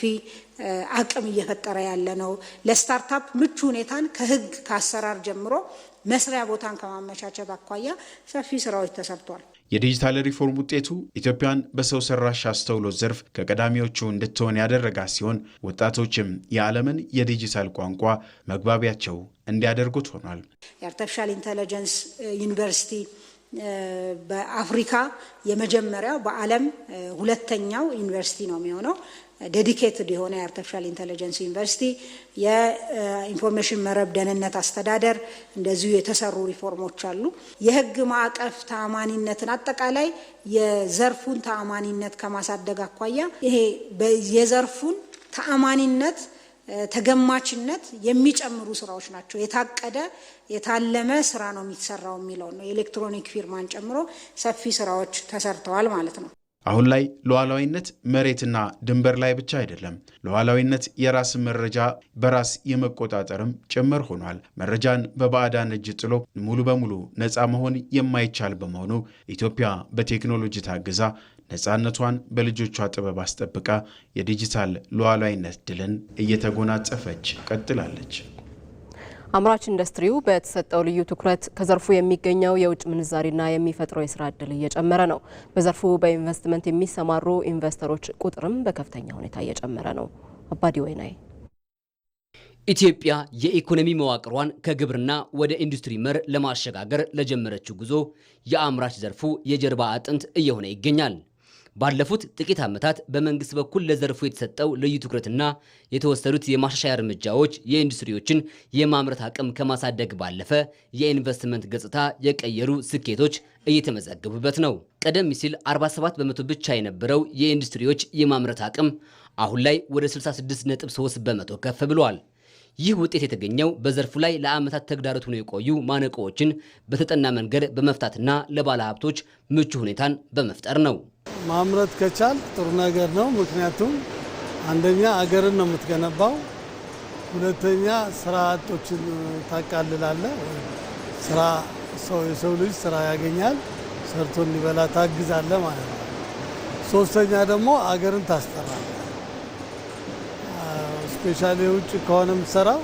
አቅም እየፈጠረ ያለ ነው። ለስታርታፕ ምቹ ሁኔታን ከህግ ከአሰራር ጀምሮ መስሪያ ቦታን ከማመቻቸት አኳያ ሰፊ ስራዎች ተሰርቷል። የዲጂታል ሪፎርም ውጤቱ ኢትዮጵያን በሰው ሰራሽ አስተውሎት ዘርፍ ከቀዳሚዎቹ እንድትሆን ያደረጋት ሲሆን ወጣቶችም የዓለምን የዲጂታል ቋንቋ መግባቢያቸው እንዲያደርጉት ሆኗል። የአርቲፊሻል ኢንተለጀንስ ዩኒቨርሲቲ በአፍሪካ የመጀመሪያው በዓለም ሁለተኛው ዩኒቨርሲቲ ነው የሚሆነው። ዴዲኬትድ የሆነ የአርቲፊሻል ኢንተለጀንስ ዩኒቨርሲቲ የኢንፎርሜሽን መረብ ደህንነት አስተዳደር እንደዚሁ የተሰሩ ሪፎርሞች አሉ። የህግ ማዕቀፍ ተአማኒነትን አጠቃላይ የዘርፉን ተአማኒነት ከማሳደግ አኳያ ይሄ የዘርፉን ተአማኒነት ተገማችነት የሚጨምሩ ስራዎች ናቸው። የታቀደ የታለመ ስራ ነው የሚሰራው የሚለው ነው። የኤሌክትሮኒክ ፊርማን ጨምሮ ሰፊ ስራዎች ተሰርተዋል ማለት ነው። አሁን ላይ ሉዓላዊነት መሬትና ድንበር ላይ ብቻ አይደለም። ሉዓላዊነት የራስን መረጃ በራስ የመቆጣጠርም ጭምር ሆኗል። መረጃን በባዕዳን እጅ ጥሎ ሙሉ በሙሉ ነፃ መሆን የማይቻል በመሆኑ ኢትዮጵያ በቴክኖሎጂ ታግዛ ነፃነቷን በልጆቿ ጥበብ አስጠብቃ የዲጂታል ሉዓላዊነት ድልን እየተጎናጸፈች ቀጥላለች። አምራች ኢንዱስትሪው በተሰጠው ልዩ ትኩረት ከዘርፉ የሚገኘው የውጭ ምንዛሪና የሚፈጥረው የስራ ዕድል እየጨመረ ነው። በዘርፉ በኢንቨስትመንት የሚሰማሩ ኢንቨስተሮች ቁጥርም በከፍተኛ ሁኔታ እየጨመረ ነው። አባዲ ወይናይ ኢትዮጵያ የኢኮኖሚ መዋቅሯን ከግብርና ወደ ኢንዱስትሪ መር ለማሸጋገር ለጀመረችው ጉዞ የአምራች ዘርፉ የጀርባ አጥንት እየሆነ ይገኛል። ባለፉት ጥቂት ዓመታት በመንግስት በኩል ለዘርፉ የተሰጠው ልዩ ትኩረትና የተወሰዱት የማሻሻያ እርምጃዎች የኢንዱስትሪዎችን የማምረት አቅም ከማሳደግ ባለፈ የኢንቨስትመንት ገጽታ የቀየሩ ስኬቶች እየተመዘገቡበት ነው። ቀደም ሲል 47 በመቶ ብቻ የነበረው የኢንዱስትሪዎች የማምረት አቅም አሁን ላይ ወደ 66.3 በመቶ ከፍ ብሏል። ይህ ውጤት የተገኘው በዘርፉ ላይ ለዓመታት ተግዳሮት ሆነው የቆዩ ማነቆዎችን በተጠና መንገድ በመፍታትና ለባለ ሀብቶች ምቹ ሁኔታን በመፍጠር ነው። ማምረት ከቻል ጥሩ ነገር ነው። ምክንያቱም አንደኛ አገርን ነው የምትገነባው፣ ሁለተኛ ስራ አጦችን ታቃልላለ። ስራ የሰው ልጅ ስራ ያገኛል። ሰርቶ እንዲበላ ታግዛለህ ማለት ነው። ሶስተኛ ደግሞ አገርን ታስጠራለህ። ስፔሻሊ ውጭ ከሆነ የምትሰራው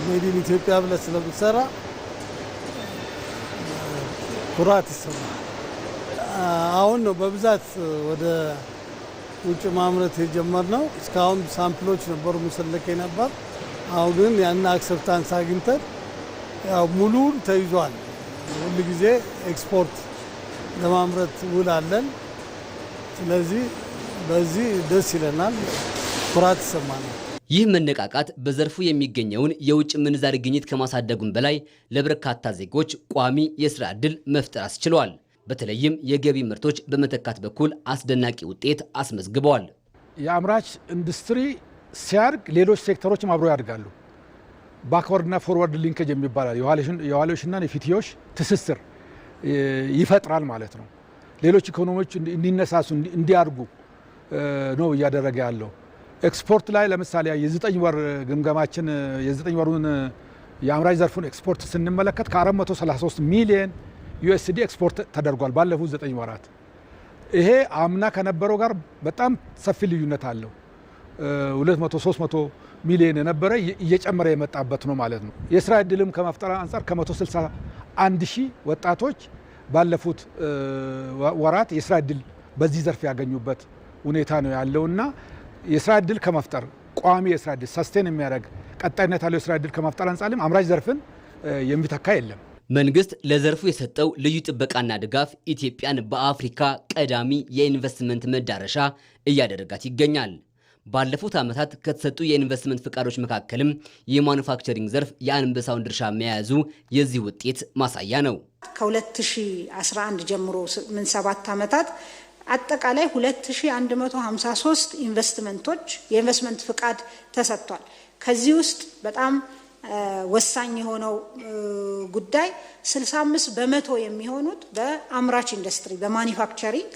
ሜድ ኢን ኢትዮጵያ ብለህ ስለምትሰራ ኩራት ይሰማል። አሁን ነው በብዛት ወደ ውጭ ማምረት የጀመርነው። እስካሁን ሳምፕሎች ነበሩ መሰለከ ነበር። አሁን ግን ያን አክሰፕታንስ አግኝተን ያው ሙሉን ተይዟል። ሁሉ ጊዜ ኤክስፖርት ለማምረት ውል አለን። ስለዚህ በዚህ ደስ ይለናል፣ ኩራት ይሰማናል። ይህ መነቃቃት በዘርፉ የሚገኘውን የውጭ ምንዛሪ ግኝት ከማሳደጉም በላይ ለበርካታ ዜጎች ቋሚ የስራ ዕድል መፍጠር አስችሏል። በተለይም የገቢ ምርቶች በመተካት በኩል አስደናቂ ውጤት አስመዝግበዋል። የአምራች ኢንዱስትሪ ሲያድግ ሌሎች ሴክተሮችም አብሮ ያድጋሉ። ባክወርድና ፎርወርድ ሊንኬጅ የሚባላል የኋሊዮሽና የፊትዮሽ ትስስር ይፈጥራል ማለት ነው። ሌሎች ኢኮኖሚዎች እንዲነሳሱ እንዲያድጉ ነው እያደረገ ያለው። ኤክስፖርት ላይ ለምሳሌ የ9 ወር ግምገማችን የ9 ወሩን የአምራች ዘርፉን ኤክስፖርት ስንመለከት ከ433 ሚሊዮን ዩኤስዲ ኤክስፖርት ተደርጓል ባለፉት 9 ወራት። ይሄ አምና ከነበረው ጋር በጣም ሰፊ ልዩነት አለው። 200-300 ሚሊዮን የነበረ እየጨመረ የመጣበት ነው ማለት ነው። የስራ ዕድልም ከመፍጠር አንጻር ከ161 ሺህ ወጣቶች ባለፉት ወራት የስራ ዕድል በዚህ ዘርፍ ያገኙበት ሁኔታ ነው ያለውና የስራ ዕድል ከመፍጠር ቋሚ የስራ ዕድል ሰስቴን የሚያደርግ ቀጣይነት ያለው የስራ ዕድል ከመፍጠር አንጻርም አምራች ዘርፍን የሚተካ የለም። መንግስት ለዘርፉ የሰጠው ልዩ ጥበቃና ድጋፍ ኢትዮጵያን በአፍሪካ ቀዳሚ የኢንቨስትመንት መዳረሻ እያደረጋት ይገኛል። ባለፉት ዓመታት ከተሰጡ የኢንቨስትመንት ፍቃዶች መካከልም የማኑፋክቸሪንግ ዘርፍ የአንበሳውን ድርሻ መያዙ የዚህ ውጤት ማሳያ ነው። ከ2011 ጀምሮ 7 ዓመታት አጠቃላይ 2153 የኢንቨስትመንት ፍቃድ ተሰጥቷል። ከዚህ ውስጥ በጣም ወሳኝ የሆነው ጉዳይ 65 በመቶ የሚሆኑት በአምራች ኢንዱስትሪ በማኒፋክቸሪንግ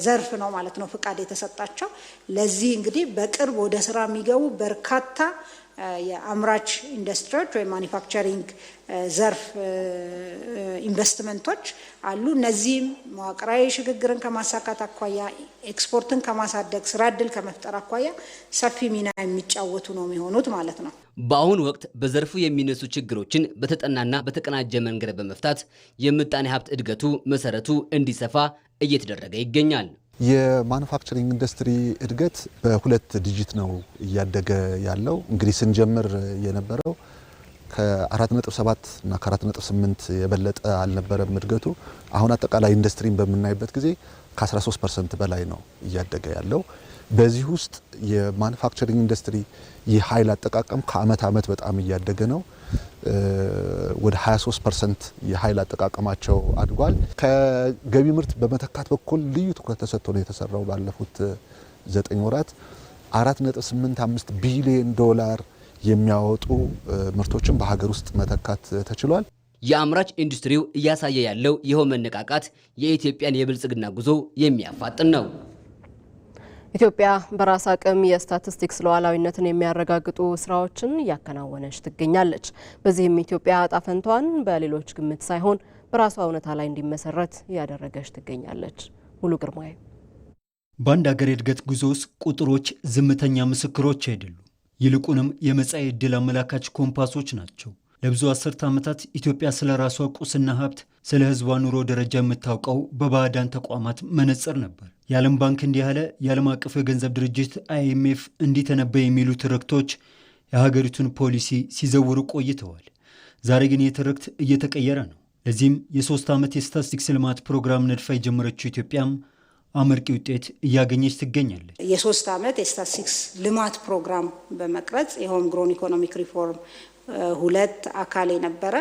ዘርፍ ነው ማለት ነው ፍቃድ የተሰጣቸው። ለዚህ እንግዲህ በቅርብ ወደ ስራ የሚገቡ በርካታ የአምራች ኢንዱስትሪዎች ወይም ማኒፋክቸሪንግ ዘርፍ ኢንቨስትመንቶች አሉ። እነዚህም መዋቅራዊ ሽግግርን ከማሳካት አኳያ፣ ኤክስፖርትን ከማሳደግ፣ ስራ ዕድል ከመፍጠር አኳያ ሰፊ ሚና የሚጫወቱ ነው የሚሆኑት ማለት ነው። በአሁኑ ወቅት በዘርፉ የሚነሱ ችግሮችን በተጠናና በተቀናጀ መንገድ በመፍታት የምጣኔ ሀብት እድገቱ መሰረቱ እንዲሰፋ እየተደረገ ይገኛል። የማኑፋክቸሪንግ ኢንዱስትሪ እድገት በ2 ዲጂት ነው እያደገ ያለው። እንግዲህ ስንጀምር የነበረው ከ4.7 እና ከ4.8 የበለጠ አልነበረም እድገቱ። አሁን አጠቃላይ ኢንዱስትሪን በምናይበት ጊዜ ከ13% በላይ ነው እያደገ ያለው። በዚህ ውስጥ የማኑፋክቸሪንግ ኢንዱስትሪ የኃይል አጠቃቀም ከአመት ዓመት በጣም እያደገ ነው። ወደ 23% የኃይል አጠቃቀማቸው አድጓል። ከገቢ ምርት በመተካት በኩል ልዩ ትኩረት ተሰጥቶ ነው የተሰራው። ባለፉት 9 ወራት 4.85 ቢሊዮን ዶላር የሚያወጡ ምርቶችን በሀገር ውስጥ መተካት ተችሏል። የአምራች ኢንዱስትሪው እያሳየ ያለው ይኸው መነቃቃት የኢትዮጵያን የብልጽግና ጉዞ የሚያፋጥን ነው። ኢትዮጵያ በራስ አቅም የስታቲስቲክስ ሉዓላዊነትን የሚያረጋግጡ ስራዎችን እያከናወነች ትገኛለች። በዚህም ኢትዮጵያ ዕጣ ፈንታዋን በሌሎች ግምት ሳይሆን በራሷ እውነታ ላይ እንዲመሰረት እያደረገች ትገኛለች። ሙሉ ግርማዬ። በአንድ ሀገር የእድገት ጉዞ ውስጥ ቁጥሮች ዝምተኛ ምስክሮች አይደሉም። ይልቁንም የመጻኢ ዕድል አመላካች ኮምፓሶች ናቸው። ለብዙ አስርተ ዓመታት ኢትዮጵያ ስለ ራሷ ቁስና ሀብት፣ ስለ ህዝቧ ኑሮ ደረጃ የምታውቀው በባዕዳን ተቋማት መነጽር ነበር። የዓለም ባንክ እንዲህ ያለ፣ የዓለም አቀፉ የገንዘብ ድርጅት IMF እንዲህ ተነበየ የሚሉ ትርክቶች የሀገሪቱን ፖሊሲ ሲዘውሩ ቆይተዋል። ዛሬ ግን የትርክት እየተቀየረ ነው። ለዚህም የ3 ዓመት የስታቲስቲክስ ልማት ፕሮግራም ነድፋ የጀመረችው ኢትዮጵያም አመርቂ ውጤት እያገኘች ትገኛለች። የ3 ዓመት የስታቲስቲክስ ልማት ፕሮግራም በመቅረጽ የሆም ግሮን ኢኮኖሚክ ሪፎርም 2 አካል የነበረ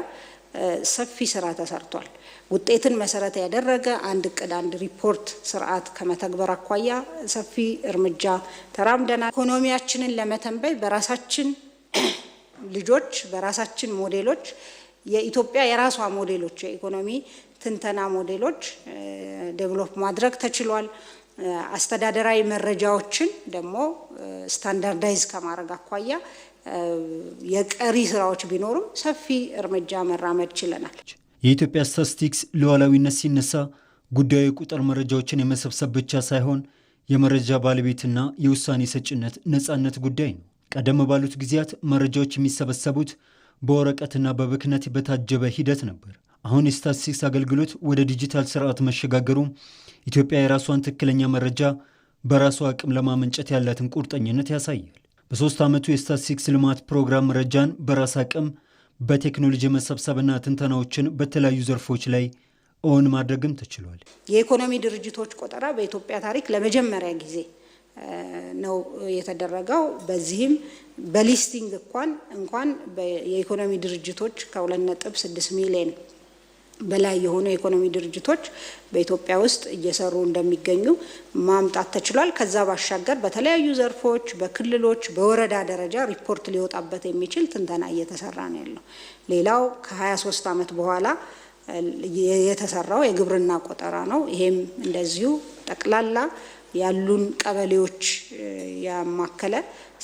ሰፊ ስራ ተሰርቷል። ውጤትን መሰረት ያደረገ አንድ እቅድ አንድ ሪፖርት ስርዓት ከመተግበር አኳያ ሰፊ እርምጃ ተራምደናል። ኢኮኖሚያችንን ለመተንበይ በራሳችን ልጆች በራሳችን ሞዴሎች የኢትዮጵያ የራሷ ሞዴሎች የኢኮኖሚ ትንተና ሞዴሎች ዴቨሎፕ ማድረግ ተችሏል። አስተዳደራዊ መረጃዎችን ደግሞ ስታንዳርዳይዝ ከማድረግ አኳያ የቀሪ ስራዎች ቢኖሩም ሰፊ እርምጃ መራመድ ችለናል። የኢትዮጵያ ስታቲስቲክስ ሉዓላዊነት ሲነሳ ጉዳዩ የቁጥር መረጃዎችን የመሰብሰብ ብቻ ሳይሆን የመረጃ ባለቤትና የውሳኔ ሰጭነት ነጻነት ጉዳይ ነው። ቀደም ባሉት ጊዜያት መረጃዎች የሚሰበሰቡት በወረቀትና በብክነት በታጀበ ሂደት ነበር። አሁን የስታቲስቲክስ አገልግሎት ወደ ዲጂታል ስርዓት መሸጋገሩ ኢትዮጵያ የራሷን ትክክለኛ መረጃ በራሷ አቅም ለማመንጨት ያላትን ቁርጠኝነት ያሳያል። በ3 ዓመቱ የስታቲስቲክስ ልማት ፕሮግራም መረጃን በራስ አቅም በቴክኖሎጂ መሰብሰብና ትንተናዎችን በተለያዩ ዘርፎች ላይ ኦን ማድረግም ተችሏል። የኢኮኖሚ ድርጅቶች ቆጠራ በኢትዮጵያ ታሪክ ለመጀመሪያ ጊዜ ነው የተደረገው። በዚህም በሊስቲንግ እንኳን የኢኮኖሚ ድርጅቶች ከ2.6 ሚሊዮን በላይ የሆኑ የኢኮኖሚ ድርጅቶች በኢትዮጵያ ውስጥ እየሰሩ እንደሚገኙ ማምጣት ተችሏል። ከዛ ባሻገር በተለያዩ ዘርፎች በክልሎች በወረዳ ደረጃ ሪፖርት ሊወጣበት የሚችል ትንተና እየተሰራ ነው ያለው። ሌላው ከ23 ዓመት በኋላ የተሰራው የግብርና ቆጠራ ነው። ይሄም እንደዚሁ ጠቅላላ ያሉን ቀበሌዎች ያማከለ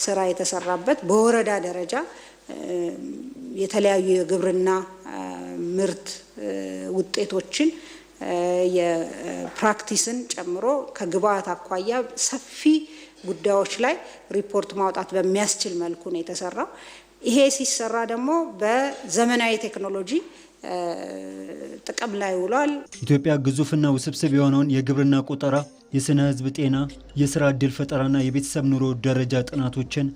ስራ የተሰራበት በወረዳ ደረጃ የተለያዩ የግብርና ምርት ውጤቶችን የፕራክቲስን ጨምሮ ከግብአት አኳያ ሰፊ ጉዳዮች ላይ ሪፖርት ማውጣት በሚያስችል መልኩ ነው የተሰራው። ይሄ ሲሰራ ደግሞ በዘመናዊ ቴክኖሎጂ ጥቅም ላይ ውሏል። ኢትዮጵያ ግዙፍና ውስብስብ የሆነውን የግብርና ቆጠራ፣ የስነ ህዝብ ጤና፣ የስራ ዕድል ፈጠራና የቤተሰብ ኑሮ ደረጃ ጥናቶችን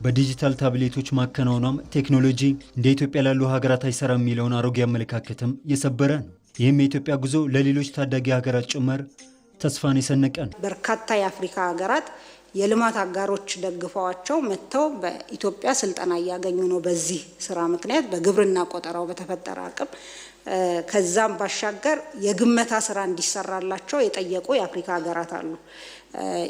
በዲጂታል ታብሌቶች ማከናወኗም ቴክኖሎጂ እንደ ኢትዮጵያ ላሉ ሀገራት አይሰራ የሚለውን አሮጌ አመለካከትም የሰበረ ነው። ይህም የኢትዮጵያ ጉዞ ለሌሎች ታዳጊ ሀገራት ጭምር ተስፋን የሰነቀ ነው። በርካታ የአፍሪካ ሀገራት የልማት አጋሮች ደግፈዋቸው መጥተው በኢትዮጵያ ስልጠና እያገኙ ነው። በዚህ ስራ ምክንያት በግብርና ቆጠራው በተፈጠረ አቅም ከዛም ባሻገር የግመታ ስራ እንዲሰራላቸው የጠየቁ የአፍሪካ ሀገራት አሉ።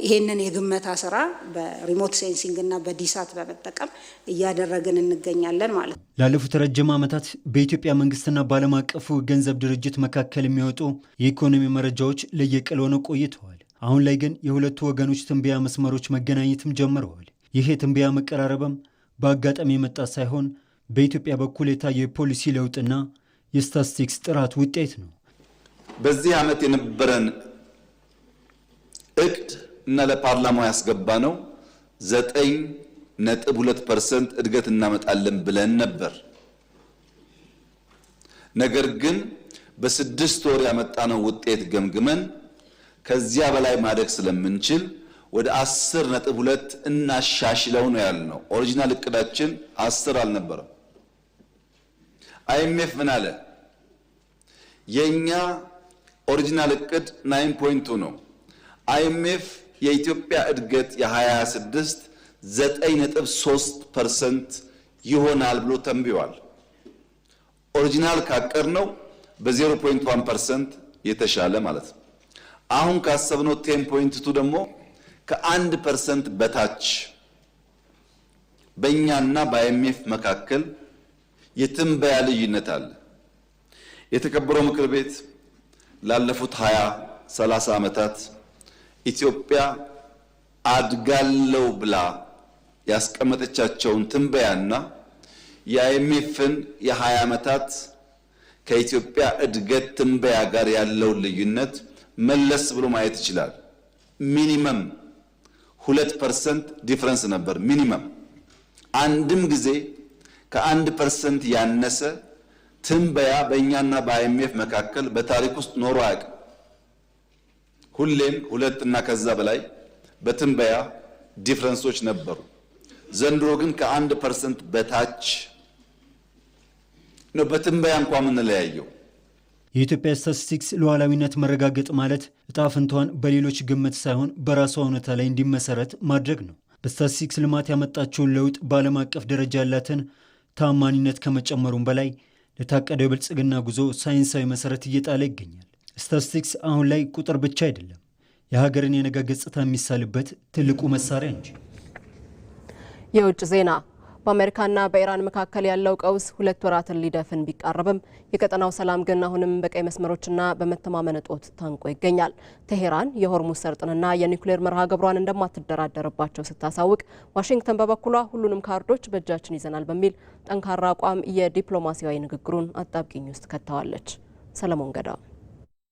ይሄንን የግመታ ስራ በሪሞት ሴንሲንግ እና በዲሳት በመጠቀም እያደረግን እንገኛለን ማለት ነው። ላለፉት ረጅም ዓመታት በኢትዮጵያ መንግስትና በዓለም አቀፉ ገንዘብ ድርጅት መካከል የሚወጡ የኢኮኖሚ መረጃዎች ለየቅል ሆነው ቆይተዋል። አሁን ላይ ግን የሁለቱ ወገኖች ትንበያ መስመሮች መገናኘትም ጀምረዋል። ይሄ ትንበያ መቀራረብም በአጋጣሚ የመጣ ሳይሆን በኢትዮጵያ በኩል የታየው የፖሊሲ ለውጥና የስታቲስቲክስ ጥራት ውጤት ነው። በዚህ ዓመት የነበረን እቅድ እና ለፓርላማው ያስገባ ነው 9.2% እድገት እናመጣለን ብለን ነበር። ነገር ግን በ6 ወር ያመጣነው ውጤት ገምግመን ከዚያ በላይ ማደግ ስለምንችል ወደ 10.2 እናሻሽለው ነው ያልነው። ኦሪጂናል እቅዳችን 10 አልነበረም። አይኤምኤፍ ምን አለ? የኛ ኦሪጂናል እቅድ 9.2 ነው። አይኤምኤፍ የኢትዮጵያ እድገት የ2026 9.3% ይሆናል ብሎ ተንብዮአል። ኦሪጂናል ካቀድነው በ0.1% የተሻለ ማለት ነው። አሁን ካሰብነው 10.2 ደግሞ ከ1% በታች በእኛና በአይኤምኤፍ መካከል የትንበያ ልዩነት አለ። የተከበረው ምክር ቤት ላለፉት 20-30 ዓመታት ኢትዮጵያ አድጋለው ብላ ያስቀመጠቻቸውን ትንበያና የአይኤምኤፍን የ20 ዓመታት ከኢትዮጵያ እድገት ትንበያ ጋር ያለውን ልዩነት መለስ ብሎ ማየት ይችላል። ሚኒመም 2% ዲፍረንስ ነበር። ሚኒመም አንድም ጊዜ ከ1% ያነሰ ትንበያ በእኛና በአይኤምኤፍ መካከል በታሪክ ውስጥ ኖሮ አያውቅም። ሁሌም 2 እና ከዛ በላይ በትንበያ ዲፍረንሶች ነበሩ። ዘንድሮ ግን ከ1% በታች ነው በትንበያ እንኳን የምንለያየው። የኢትዮጵያ ስታቲስቲክስ ሉዓላዊነት መረጋገጥ ማለት እጣ ፈንታዋን በሌሎች ግምት ሳይሆን በራሷ እውነታ ላይ እንዲመሰረት ማድረግ ነው። በስታቲስቲክስ ልማት ያመጣቸውን ለውጥ በዓለም አቀፍ ደረጃ ያላትን ታማኒነት ከመጨመሩም በላይ ለታቀደው የብልጽግና ጉዞ ሳይንሳዊ መሰረት እየጣለ ይገኛል። ስታቲስቲክስ አሁን ላይ ቁጥር ብቻ አይደለም፣ የሀገርን የነገ ገጽታ የሚሳልበት ትልቁ መሳሪያ እንጂ። የውጭ ዜና። በአሜሪካና በኢራን መካከል ያለው ቀውስ 2 ወራትን ሊደፍን ቢቃረብም የቀጠናው ሰላም ግን አሁንም በቀይ መስመሮችና በመተማመን እጦት ታንቆ ይገኛል። ቴሄራን የሆርሙዝ ሰርጥንና የኒውክሌር መርሃ ግብሯን እንደማትደራደርባቸው ስታሳውቅ፣ ዋሽንግተን በበኩሏ ሁሉንም ካርዶች በእጃችን ይዘናል በሚል ጠንካራ አቋም የዲፕሎማሲያዊ ንግግሩን አጣብቂኝ ውስጥ ከተዋለች። ሰለሞን ገዳ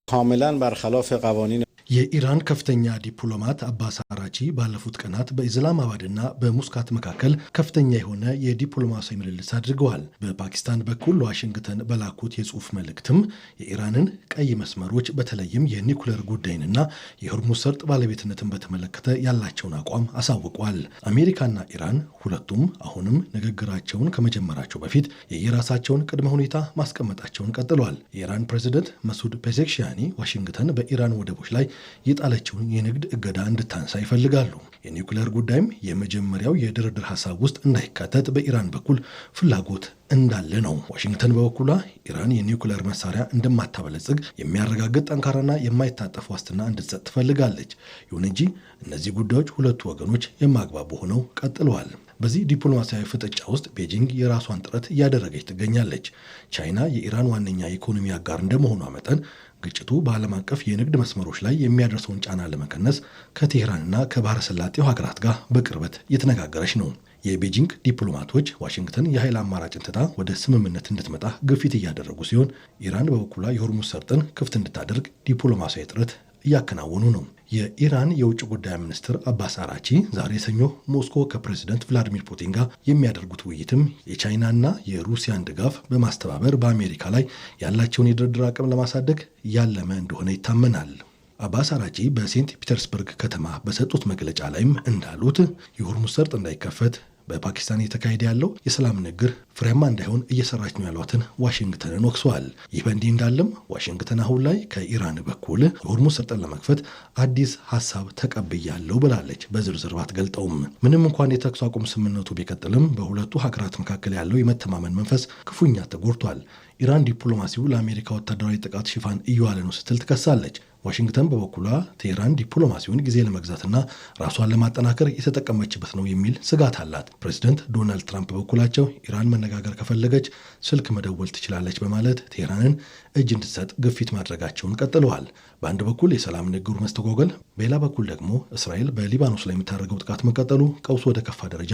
ካሚላን በርኸላፍ ቀዋኒን የኢራን ከፍተኛ ዲፕሎማት አባስ አራቺ ባለፉት ቀናት በኢስላማባድና በሙስካት መካከል ከፍተኛ የሆነ የዲፕሎማሲያዊ ምልልስ አድርገዋል። በፓኪስታን በኩል ዋሽንግተን በላኩት የጽሑፍ መልእክትም የኢራንን ቀይ መስመሮች በተለይም የኒውክሌር ጉዳይንና የሆርሙዝ ሰርጥ ባለቤትነትን በተመለከተ ያላቸውን አቋም አሳውቋል። አሜሪካና ኢራን ሁለቱም አሁንም ንግግራቸውን ከመጀመራቸው በፊት የየራሳቸውን ቅድመ ሁኔታ ማስቀመጣቸውን ቀጥለዋል። የኢራን ፕሬዝደንት መሱድ ፔዜሽኪያኒ ዋሽንግተን በኢራን ወደቦች ላይ የጣለችውን የንግድ እገዳ እንድታንሳ ይፈልጋሉ። የኒውክሌር ጉዳይም የመጀመሪያው የድርድር ሀሳብ ውስጥ እንዳይካተት በኢራን በኩል ፍላጎት እንዳለ ነው። ዋሽንግተን በበኩሏ ኢራን የኒውክሌር መሳሪያ እንደማታበለጽግ የሚያረጋግጥ ጠንካራና የማይታጠፍ ዋስትና እንድትሰጥ ትፈልጋለች። ይሁን እንጂ እነዚህ ጉዳዮች ሁለቱ ወገኖች የማግባቡ ሆነው ቀጥለዋል። በዚህ ዲፕሎማሲያዊ ፍጥጫ ውስጥ ቤጂንግ የራሷን ጥረት እያደረገች ትገኛለች። ቻይና የኢራን ዋነኛ የኢኮኖሚ አጋር እንደመሆኗ መጠን ግጭቱ በዓለም አቀፍ የንግድ መስመሮች ላይ የሚያደርሰውን ጫና ለመቀነስ ከቴህራንና ከባህረ ሰላጤው ሀገራት ጋር በቅርበት እየተነጋገረች ነው። የቤጂንግ ዲፕሎማቶች ዋሽንግተን የኃይል አማራጭን ትታ ወደ ስምምነት እንድትመጣ ግፊት እያደረጉ ሲሆን፣ ኢራን በበኩሏ የሆርሙዝ ሰርጥን ክፍት እንድታደርግ ዲፕሎማሲያዊ ጥረት እያከናወኑ ነው። የኢራን የውጭ ጉዳይ ሚኒስትር አባስ አራቺ ዛሬ ሰኞ ሞስኮ ከፕሬዝደንት ቭላዲሚር ፑቲን ጋር የሚያደርጉት ውይይትም የቻይናና የሩሲያን ድጋፍ በማስተባበር በአሜሪካ ላይ ያላቸውን የድርድር አቅም ለማሳደግ ያለመ እንደሆነ ይታመናል። አባስ አራቺ በሴንት ፒተርስበርግ ከተማ በሰጡት መግለጫ ላይም እንዳሉት የሆርሙዝ ሰርጥ እንዳይከፈት በፓኪስታን እየተካሄደ ያለው የሰላም ንግግር ፍሬያማ እንዳይሆን እየሰራች ነው ያሏትን ዋሽንግተንን ወቅሰዋል። ይህ በእንዲህ እንዳለም ዋሽንግተን አሁን ላይ ከኢራን በኩል የሆርሙዝ ሰርጥን ለመክፈት አዲስ ሀሳብ ተቀብያለሁ ብላለች። በዝርዝር ባትገልጠውም ምንም እንኳን የተኩስ አቁም ስምምነቱ ቢቀጥልም በሁለቱ ሀገራት መካከል ያለው የመተማመን መንፈስ ክፉኛ ተጎድቷል። ኢራን ዲፕሎማሲው ለአሜሪካ ወታደራዊ ጥቃት ሽፋን እየዋለ ነው ስትል ትከሳለች። ዋሽንግተን በበኩሏ ቴህራን ዲፕሎማሲውን ጊዜ ለመግዛትና ራሷን ለማጠናከር የተጠቀመችበት ነው የሚል ስጋት አላት። ፕሬዚደንት ዶናልድ ትራምፕ በበኩላቸው ኢራን መነጋገር ከፈለገች ስልክ መደወል ትችላለች በማለት ቴህራንን እጅ እንድትሰጥ ግፊት ማድረጋቸውን ቀጥለዋል። በአንድ በኩል የሰላም ንግግሩ መስተጓጎል፣ በሌላ በኩል ደግሞ እስራኤል በሊባኖስ ላይ የምታደርገው ጥቃት መቀጠሉ ቀውሱ ወደ ከፋ ደረጃ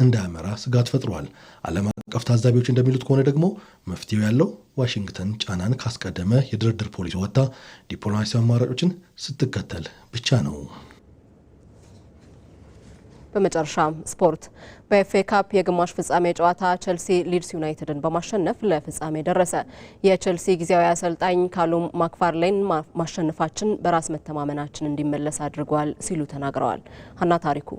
እንዳያመራ ስጋት ፈጥሯል። ዓለም አቀፍ ታዛቢዎች እንደሚሉት ከሆነ ደግሞ መፍትሄው ያለው ዋሽንግተን ጫናን ካስቀደመ የድርድር ፖሊሲ ወጥታ ዲፕሎማሲያዊ አማራጮችን ስትከተል ብቻ ነው። በመጨረሻም ስፖርት። በኤፍኤ ካፕ የግማሽ ፍጻሜ ጨዋታ ቸልሲ ሊድስ ዩናይትድን በማሸነፍ ለፍጻሜ ደረሰ። የቸልሲ ጊዜያዊ አሰልጣኝ ካሉም ማክፋርሌን ማሸነፋችን በራስ መተማመናችን እንዲመለስ አድርጓል ሲሉ ተናግረዋል። ሀና ታሪኩ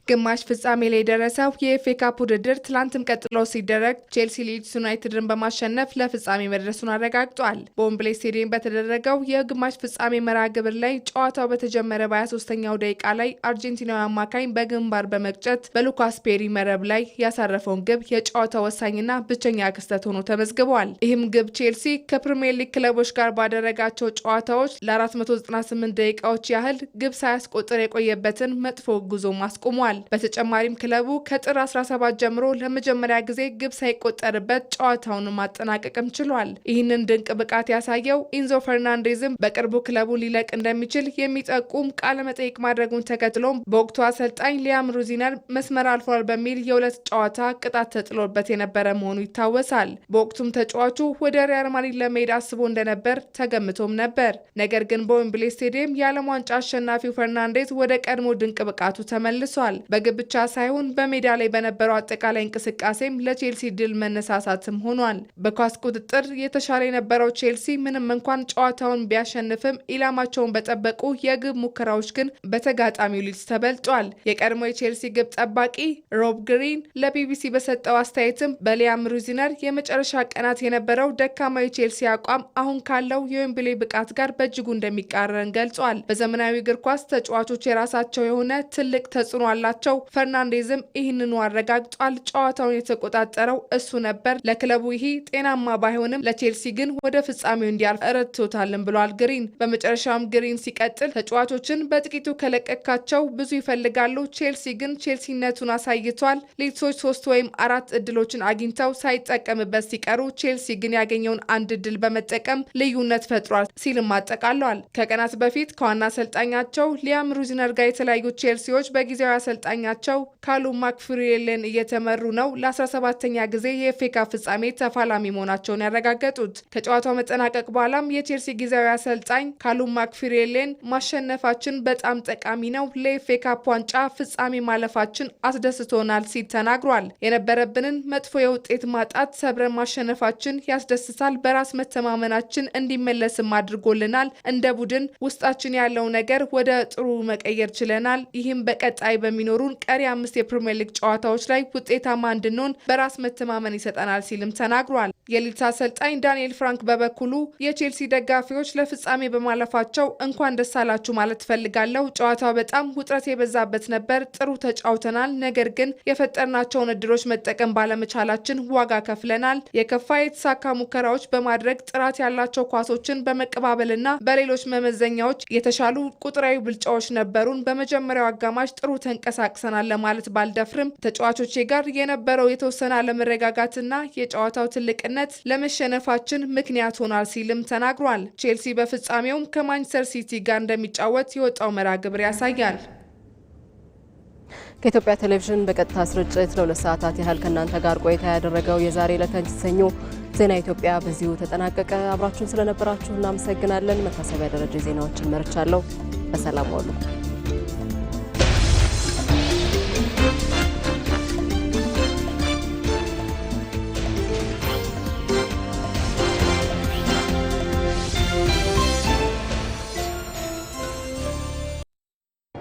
ግማሽ ፍጻሜ ላይ የደረሰው የኤፍኤ ካፕ ውድድር ትላንትም ቀጥሎ ሲደረግ ቼልሲ ሊድስ ዩናይትድን በማሸነፍ ለፍጻሜ መድረሱን አረጋግጧል። በዌምብሌ ስቴዲየም በተደረገው የግማሽ ፍጻሜ መርሃ ግብር ላይ ጨዋታው በተጀመረ በ23ኛው ደቂቃ ላይ አርጀንቲናዊ አማካኝ በግንባር በመቅጨት በሉካስ ፔሪ መረብ ላይ ያሳረፈውን ግብ የጨዋታው ወሳኝና ብቸኛ ክስተት ሆኖ ተመዝግቧል። ይህም ግብ ቼልሲ ከፕሪሚየር ሊግ ክለቦች ጋር ባደረጋቸው ጨዋታዎች ለ498 ደቂቃዎች ያህል ግብ ሳያስቆጥር የቆየበትን መጥፎ ጉዞ ማስቆሟል። በተጨማሪም ክለቡ ከጥር 17 ጀምሮ ለመጀመሪያ ጊዜ ግብ ሳይቆጠርበት ጨዋታውን ማጠናቀቅም ችሏል። ይህንን ድንቅ ብቃት ያሳየው ኢንዞ ፈርናንዴዝም በቅርቡ ክለቡ ሊለቅ እንደሚችል የሚጠቁም ቃለ መጠይቅ ማድረጉን ተከትሎም በወቅቱ አሰልጣኝ ሊያም ሩዚነር መስመር አልፏል በሚል የ2 ጨዋታ ቅጣት ተጥሎበት የነበረ መሆኑ ይታወሳል። በወቅቱም ተጫዋቹ ወደ ሪያል ማድሪድ ለመሄድ አስቦ እንደነበር ተገምቶም ነበር። ነገር ግን በዌምብሌ ስቴዲየም የዓለም ዋንጫ አሸናፊው ፈርናንዴዝ ወደ ቀድሞ ድንቅ ብቃቱ ተመልሷል። በግብ ብቻ ሳይሆን በሜዳ ላይ በነበረው አጠቃላይ እንቅስቃሴም ለቼልሲ ድል መነሳሳትም ሆኗል። በኳስ ቁጥጥር የተሻለ የነበረው ቼልሲ ምንም እንኳን ጨዋታውን ቢያሸንፍም ኢላማቸውን በጠበቁ የግብ ሙከራዎች ግን በተጋጣሚው ሊድስ ተበልጧል። የቀድሞ የቼልሲ ግብ ጠባቂ ሮብ ግሪን ለቢቢሲ በሰጠው አስተያየትም በሊያም ሩዚነር የመጨረሻ ቀናት የነበረው ደካማ የቼልሲ አቋም አሁን ካለው የዌምብሌ ብቃት ጋር በእጅጉ እንደሚቃረን ገልጿል። በዘመናዊ እግር ኳስ ተጫዋቾች የራሳቸው የሆነ ትልቅ ተጽዕኖ አላቸው እንዳላቸው ፈርናንዴዝም ይህንኑ አረጋግጧል። ጨዋታውን የተቆጣጠረው እሱ ነበር። ለክለቡ ይሄ ጤናማ ባይሆንም ለቼልሲ ግን ወደ ፍጻሜው እንዲያልፍ ረድቶታልን ብሏል ግሪን። በመጨረሻም ግሪን ሲቀጥል ተጫዋቾችን በጥቂቱ ከለቀካቸው ብዙ ይፈልጋሉ። ቼልሲ ግን ቼልሲነቱን አሳይቷል። ሊድሶች 3 ወይም 4 እድሎችን አግኝተው ሳይጠቀምበት ሲቀሩ ቼልሲ ግን ያገኘውን አንድ እድል በመጠቀም ልዩነት ፈጥሯል ሲልም አጠቃለዋል። ከቀናት በፊት ከዋና አሰልጣኛቸው ሊያም ሩዚነር ጋር የተለያዩ ቼልሲዎች በጊዜያዊ አሰልጣኛቸው ካሉም ማክፍሪሌን እየተመሩ ነው ለ17ኛ ጊዜ የኤፍኤ ካፕ ፍጻሜ ተፋላሚ መሆናቸውን ያረጋገጡት። ከጨዋታው መጠናቀቅ በኋላም የቼልሲ ጊዜያዊ አሰልጣኝ ካሉም ማክፍሪሌን ማሸነፋችን በጣም ጠቃሚ ነው፣ ለኤፍኤ ካፕ ዋንጫ ፍጻሜ ማለፋችን አስደስቶናል ሲል ተናግሯል። የነበረብንን መጥፎ የውጤት ማጣት ሰብረን ማሸነፋችን ያስደስታል፣ በራስ መተማመናችን እንዲመለስም አድርጎልናል። እንደ ቡድን ውስጣችን ያለው ነገር ወደ ጥሩ መቀየር ችለናል። ይህም በቀጣይ በሚኖሩን ቀሪ 5 የፕሪሚየር ሊግ ጨዋታዎች ላይ ውጤታማ እንድንሆን በራስ መተማመን ይሰጠናል ሲልም ተናግሯል። የሊድስ አሰልጣኝ ዳንኤል ፍራንክ በበኩሉ የቼልሲ ደጋፊዎች ለፍጻሜ በማለፋቸው እንኳን ደስ አላችሁ ማለት ፈልጋለሁ። ጨዋታው በጣም ውጥረት የበዛበት ነበር። ጥሩ ተጫውተናል። ነገር ግን የፈጠርናቸውን እድሎች መጠቀም ባለመቻላችን ዋጋ ከፍለናል። የከፋ የተሳካ ሙከራዎች በማድረግ ጥራት ያላቸው ኳሶችን በመቀባበልና በሌሎች መመዘኛዎች የተሻሉ ቁጥራዊ ብልጫዎች ነበሩን። በመጀመሪያው አጋማሽ ጥሩ ተንቀሳቅሰናል ለማለት ባልደፍርም ተጫዋቾቼ ጋር የነበረው የተወሰነ አለመረጋጋትና የጨዋታው ትልቅነት ለመሸነፋችን ምክንያት ሆኗል ሲልም ተናግሯል። ቼልሲ በፍጻሜውም ከማንቸስተር ሲቲ ጋር እንደሚጫወት የወጣው መርሃ ግብር ያሳያል። ከኢትዮጵያ ቴሌቪዥን በቀጥታ ስርጭት ለ2 ሰዓታት ያህል ከእናንተ ጋር ቆይታ ያደረገው የዛሬ ዕለተ ሰኞ ዜና ኢትዮጵያ በዚሁ ተጠናቀቀ። አብራችሁን ስለነበራችሁ እናመሰግናለን። መታሰቢያ ደረጃ ዜናዎችን መርቻለሁ። በሰላም ዋሉ።